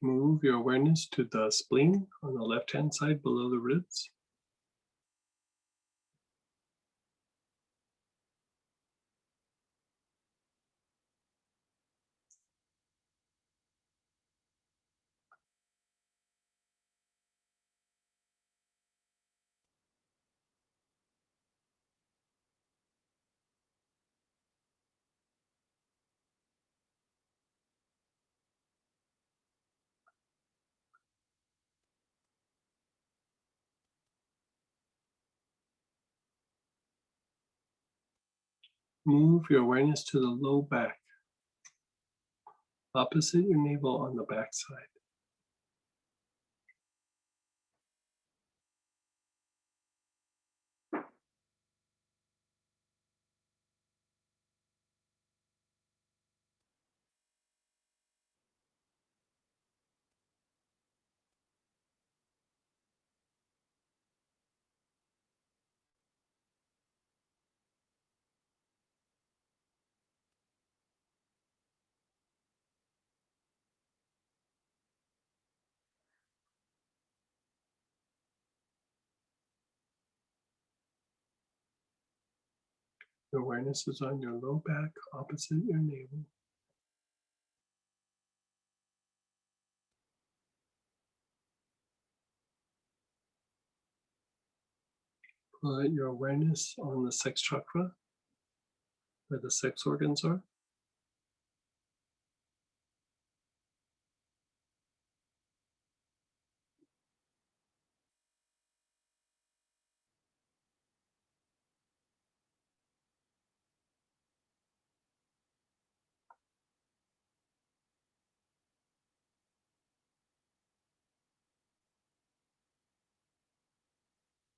Move your awareness to the spleen on the left-hand side below the ribs. Move your awareness to the low back, opposite your navel on the back side. Your awareness is on your low back, opposite your navel. Put your awareness on the sex chakra, where the sex organs are.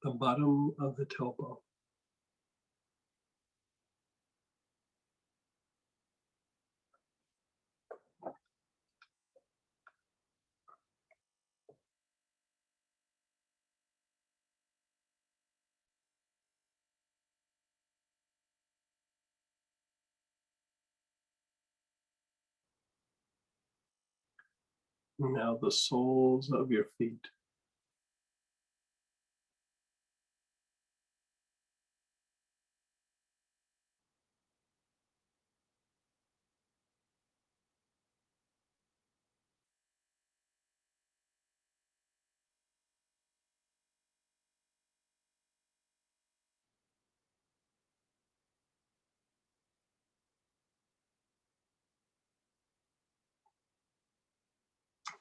The bottom of the tailbone. Now the soles of your feet.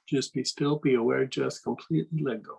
Just be still, be aware, just completely let go.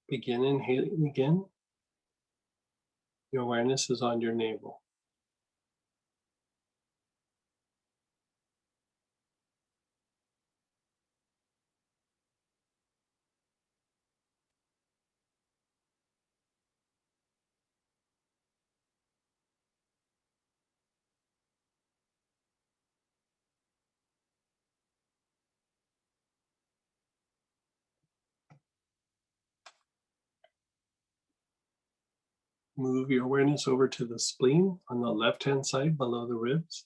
Begin inhaling again. Your awareness is on your navel. Move your awareness over to the spleen on the left-hand side below the ribs.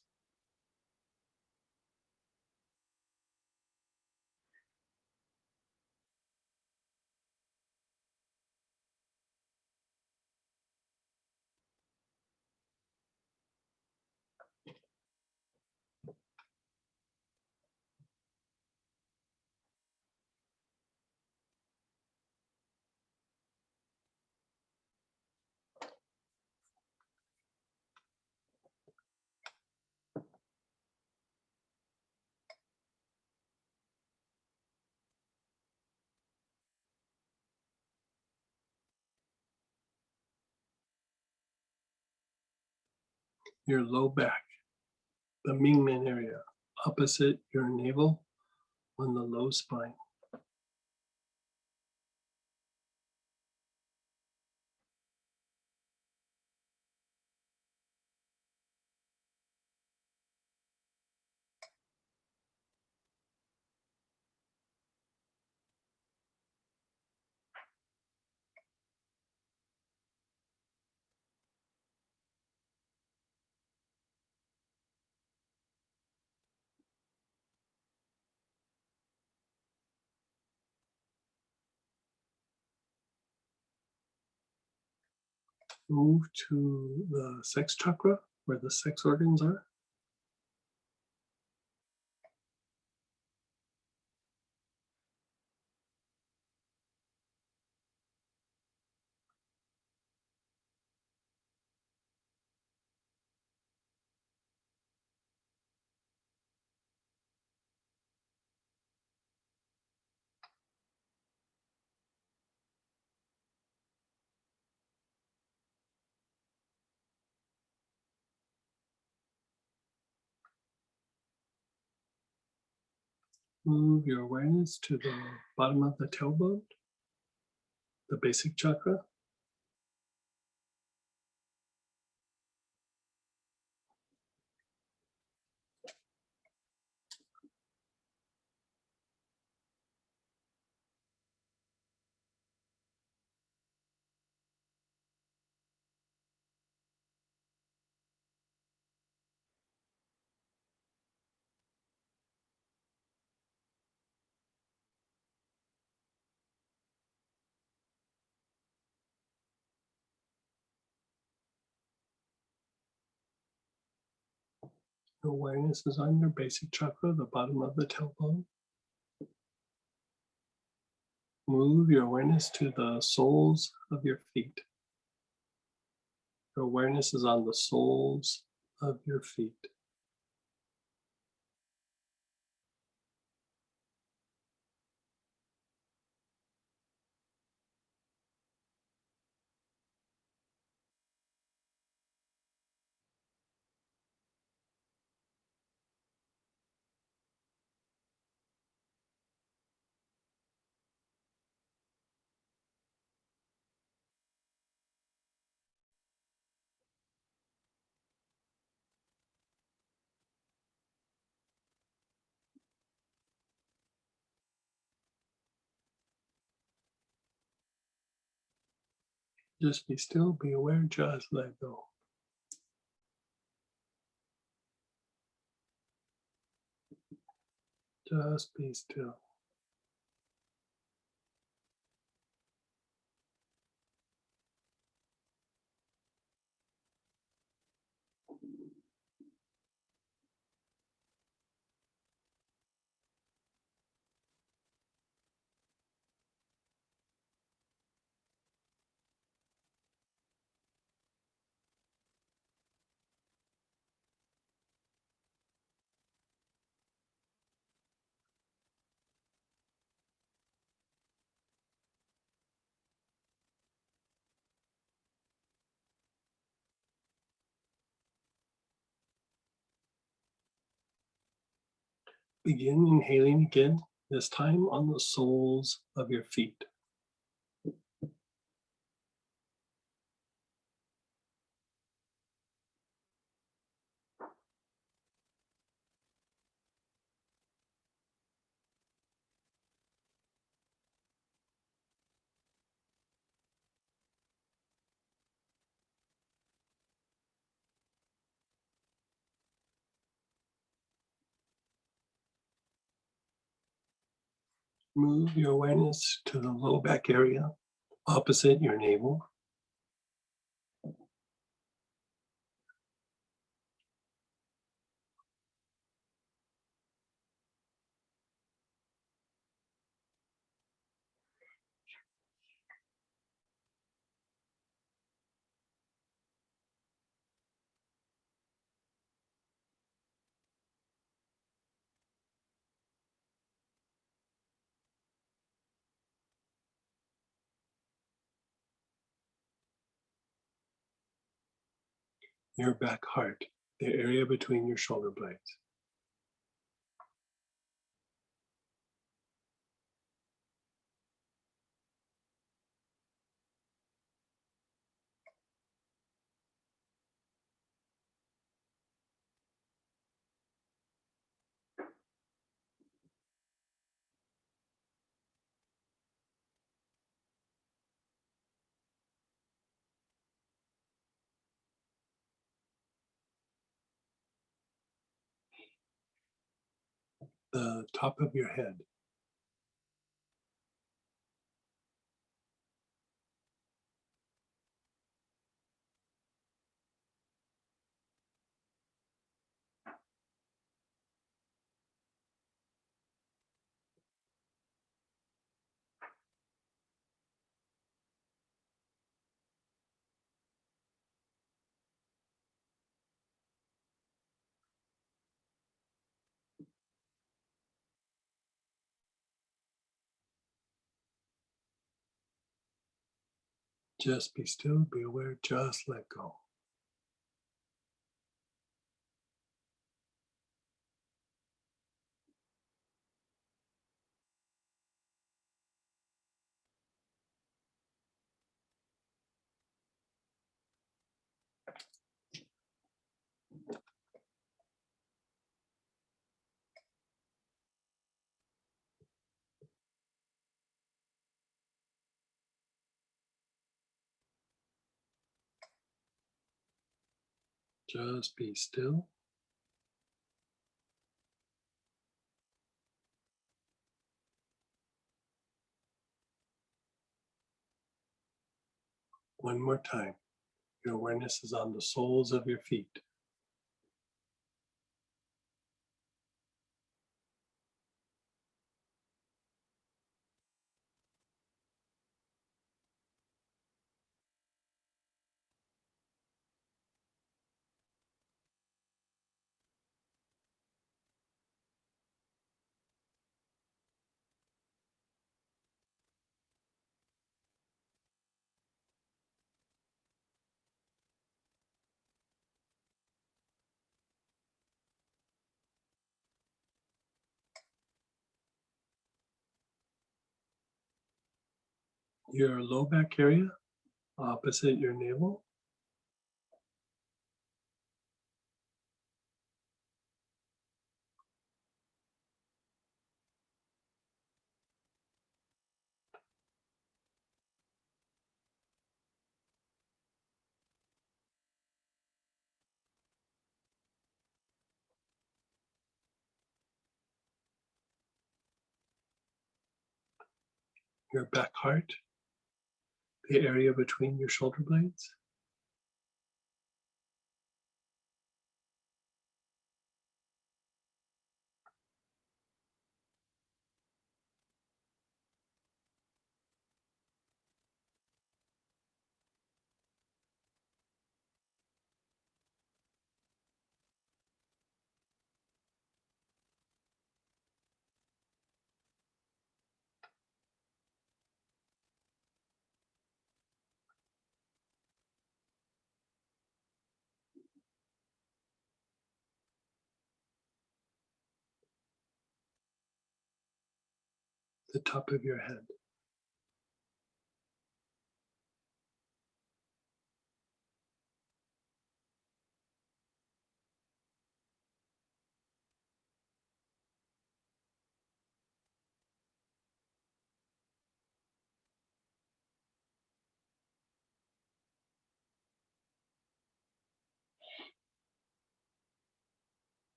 your low back, the Mingmen area, opposite your navel on the low spine. Move to the sex chakra, where the sex organs are. Move your awareness to the bottom of the tailbone, the basic chakra. Awareness is on your basic chakra, the bottom of the tailbone. Move your awareness to the soles of your feet. Your awareness is on the soles of your feet. Just be still, be aware, just let go. Just be still. Begin inhaling again, this time on the soles of your feet. Move your awareness to the low back area, opposite your navel. Your back heart. the area between your shoulder blades. The top of your head. Just be still, be aware, just let go. Just be still. One more time. Your awareness is on the soles of your feet. Your low back area, opposite your navel. Your back heart, the area between your shoulder blades. The top of your head.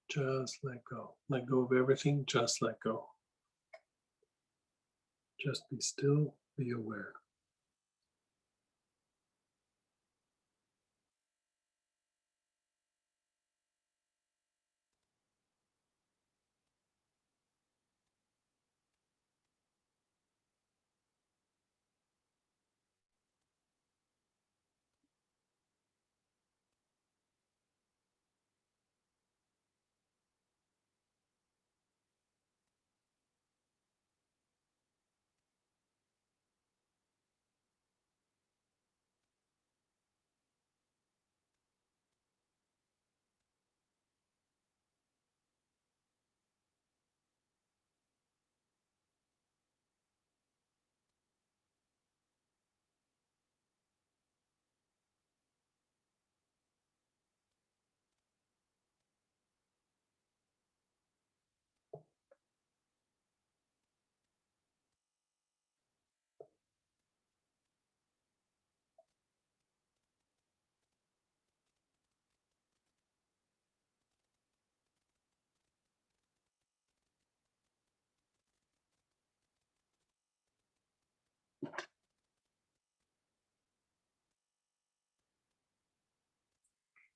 Just let go. Let go of everything, just let go. Just be still, be aware.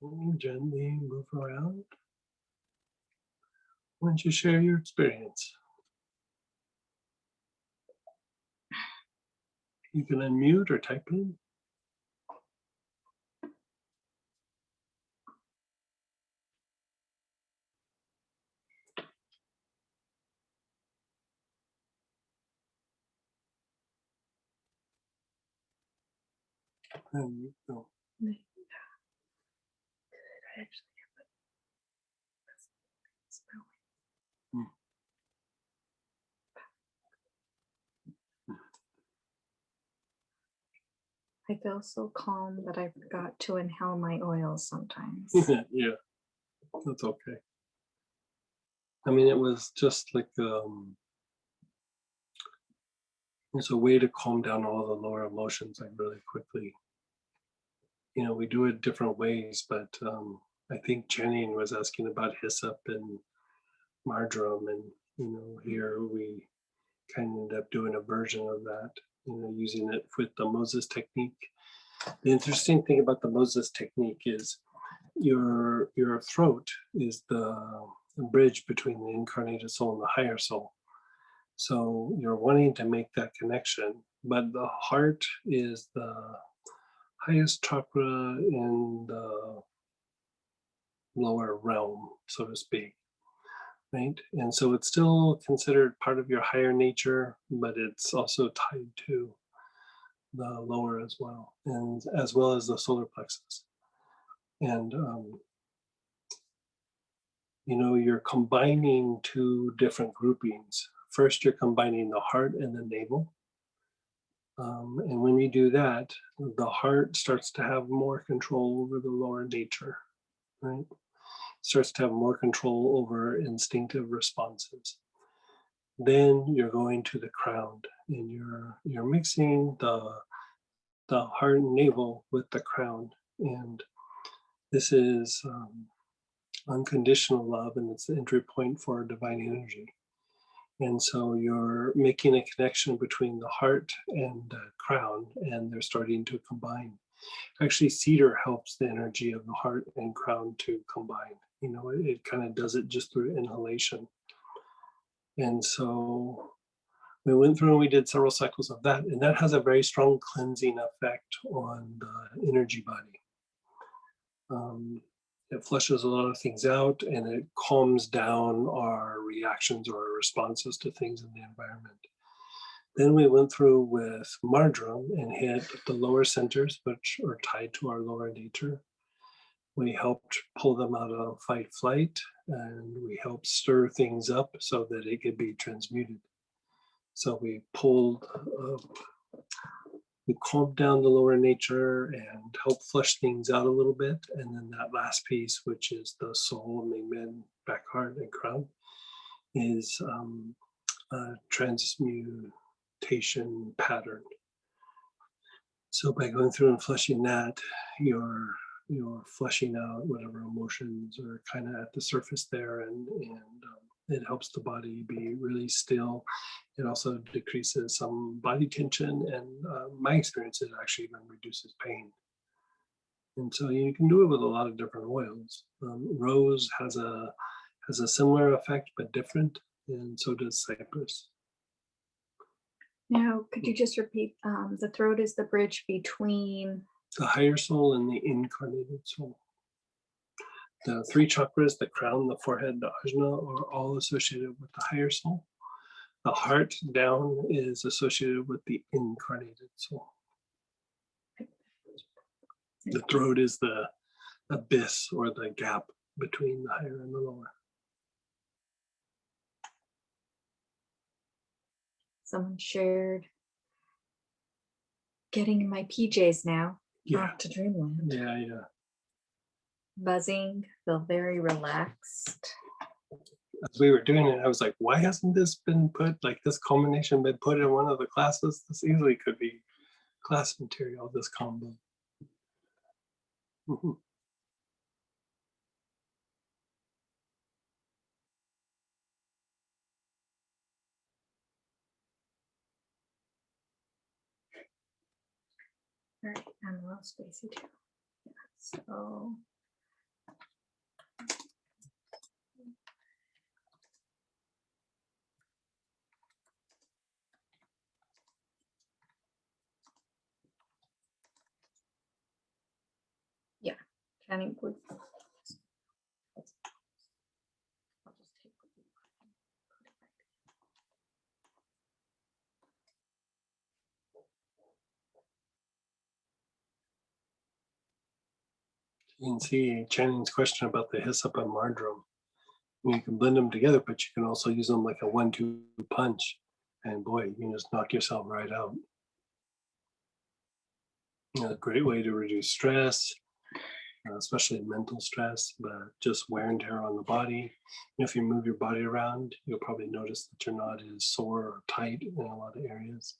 Gently move around. Why don't you share your experience? You can unmute or type in. And you go. I feel so calm that I forgot to inhale my oils sometimes. Yeah, that's okay. I mean, it was just like it's a way to calm down all the lower emotions like really quickly. You know, we do it different ways, but I think Jenny was asking about hyssop and marjoram, and you know, here we kind of end up doing a version of that, you know, using it with the Moses technique. The interesting thing about the Moses technique is your throat is the bridge between the incarnated soul and the higher soul. So you're wanting to make that connection, but the heart is the highest chakra in the lower realm, so to speak, right? And so it's still considered part of your higher nature, but it's also tied to the lower as well, and as well as the solar plexus. And you know, you're combining two different groupings. First, you're combining the heart and the navel. And when you do that, the heart starts to have more control over the lower nature, right? Starts to have more control over instinctive responses. Then you're going to the crown, and you're mixing the heart and navel with the crown, and this is unconditional love, and it's the entry point for divine energy. And so you're making a connection between the heart and the crown, and they're starting to combine. Actually, cedar helps the energy of the heart and crown to combine. You know, it kind of does it just through inhalation. And so we went through and we did several cycles of that, and that has a very strong cleansing effect on the energy body. It flushes a lot of things out, and it calms down our reactions or our responses to things in the environment. Then we went through with marjoram and hit the lower centers, which are tied to our lower nature. We helped pull them out of fight flight, and we helped stir things up so that it could be transmuted. So we calmed down the lower nature and helped flush things out a little bit. And then that last piece, which is the soul, Mingmen, back heart, and crown, is a transmutation pattern. So by going through and flushing that, you're flushing out whatever emotions are kind of at the surface there, and it helps the body be really still. It also decreases some body tension, and my experience, it actually even reduces pain. And so you can do it with a lot of different oils. Rose has a similar effect but different, and so does cypress. Now, could you just repeat, the throat is the bridge between? The higher soul and the incarnated soul. The three chakras, the crown, the forehead, the ajna, are all associated with the higher soul. The heart down is associated with the incarnated soul. The throat is the abyss or the gap between the higher and the lower. Someone shared getting in my PJs now, Yeah, off to dreamland. yeah. Buzzing, feel very relaxed. As we were doing it, I was like, why hasn't this been put, like this culmination been put in one of the classes? This easily could be class material, this combo. Mhm. All right, I'm a little spacey too. Yeah, so Jenny, would. You can see Channing's question about the hyssop and marjoram. You can blend them together, but you can also use them like a 1-2 punch. And boy, you can just knock yourself right out. A great way to reduce stress, especially mental stress, but just wear and tear on the body. If you move your body around, you'll probably notice that you're not as sore or tight in a lot of areas.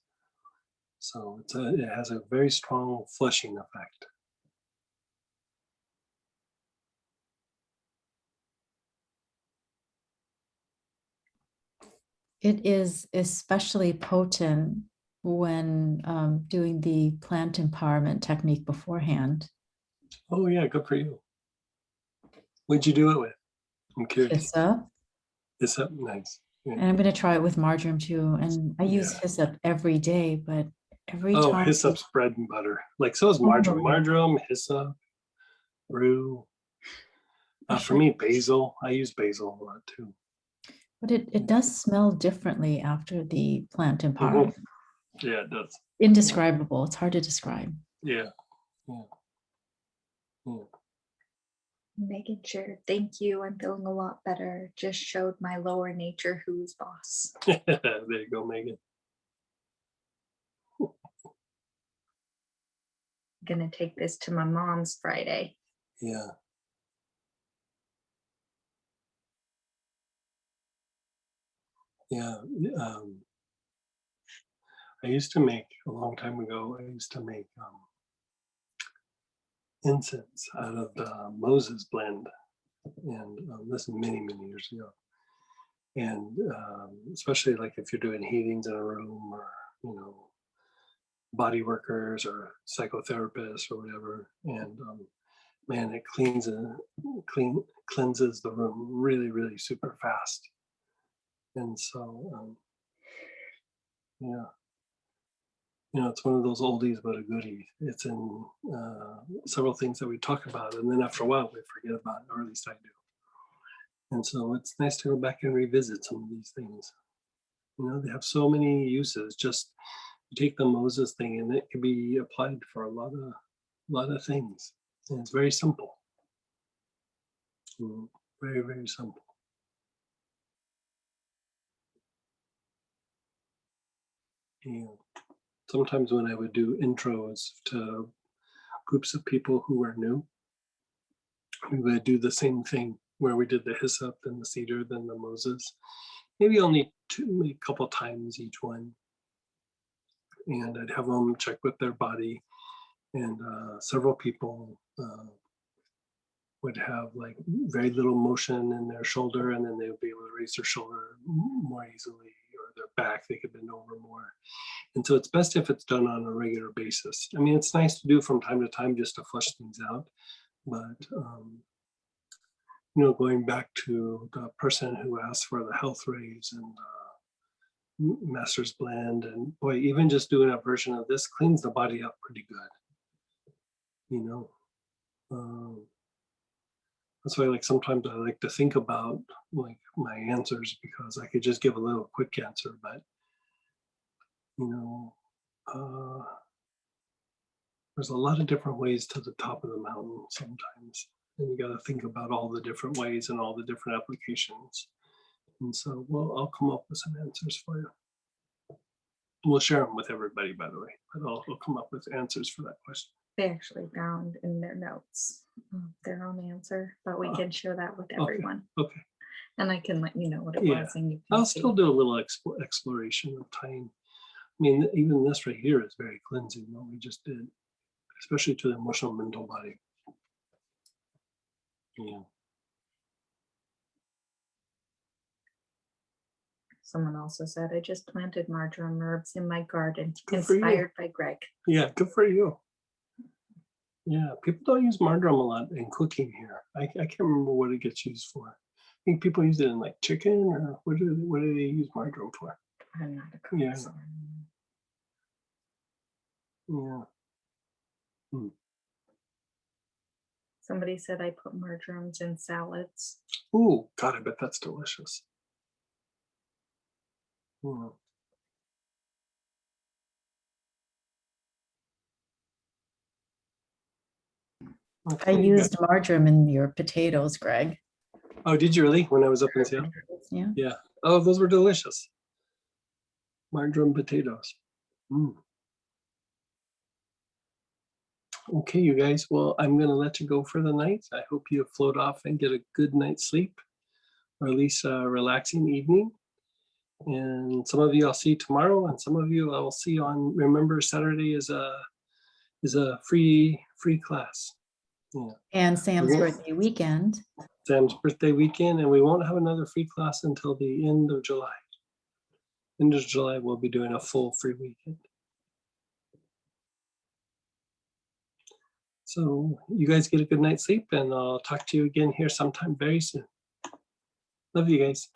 So it has a very strong flushing effect. It is especially potent when doing the plant empowerment technique beforehand. Oh yeah, good for you. What'd you do it with? I'm curious. Hyssop. Hyssop, nice. Yeah. And I'm going to try it with marjoram too. And I use hyssop every day, but every Oh, time. hyssop's bread and butter. Like so is marjoram. Oh, yeah. Marjoram, hyssop, rue. For me, basil. I use basil a lot too. But it does smell differently after the plant empowerment. Yeah, it does. Indescribable. It's hard to describe. Yeah. Yeah. Yeah. Making sure, thank you. I'm feeling a lot better. Just showed my lower nature who's boss. There you go, Megan. Gonna take this to my mom's Friday. Yeah. Yeah. I used to make, a long time ago, I used to make incense out of the Moses blend. And this is many, many years ago. And especially like if you're doing healings in a room or, you know, body workers or psychotherapists or whatever. And man, it cleanses the room really, really super fast. And so, yeah. You know, it's one of those oldies but a goodie. It's in several things that we talk about, and then after a while we forget about it, or at least I do. And so it's nice to go back and revisit some of these things. You know, they have so many uses. Just take the Moses thing, and it can be applied for a lot of things. And it's very simple. Very, very simple. Yeah. Sometimes when I would do intros to groups of people who are new, we would do the same thing where we did the hyssop, then the cedar, then the Moses. Maybe only a couple times each one. And I'd have them check with their body. And several people would have like very little motion in their shoulder, and then they would be able to raise their shoulder more easily, or their back, they could bend over more. And so it's best if it's done on a regular basis. I mean, it's nice to do from time to time just to flush things out, but you know, going back to the person who asked for the health rays and master's blend, and boy, even just doing a version of this cleans the body up pretty good. You know, that's why, like, sometimes I like to think about like my answers, because I could just give a little quick answer, but you know, there's a lot of different ways to the top of the mountain sometimes, and you got to think about all the different ways and all the different applications. And so, well, I'll come up with some answers for you. We'll share them with everybody, by the way, but I'll come up with answers for that question. They actually found in their notes their own answer, but we can share that with everyone. Okay. And I can let you know what it Yeah. was, and you can I'll see. still do a little exploration of time. I mean, even this right here is very cleansing, what we just did, especially to the emotional mental body. Yeah. Someone also said, I just planted marjoram herbs in my garden, Good for you. inspired by Greg. Yeah, good for you. Yeah, people don't use marjoram a lot in cooking here. I can't remember what it gets used for. I think people use it in like chicken, or what do they use marjoram for? I'm not a cook. Yeah. So. Yeah. Somebody said I put marjorams in salads. Ooh, God, I bet that's delicious. Mm. I Okay, good. used marjoram in your potatoes, Greg. Oh, did you really? When I was up in Seattle? Yeah. Yeah. Oh, those were delicious. Marjoram potatoes. Mm. Okay, you guys. Well, I'm going to let you go for the night. I hope you float off and get a good night's sleep, or at least a relaxing evening. And some of you I'll see tomorrow, and some of you I will see on. Remember, Saturday is a free class. Yeah. And Sam's Yeah. birthday weekend. Sam's birthday weekend, and we won't have another free class until the end of July. End of July, we'll be doing a full free weekend. So you guys get a good night's sleep, and I'll talk to you again here sometime very soon. Love you guys.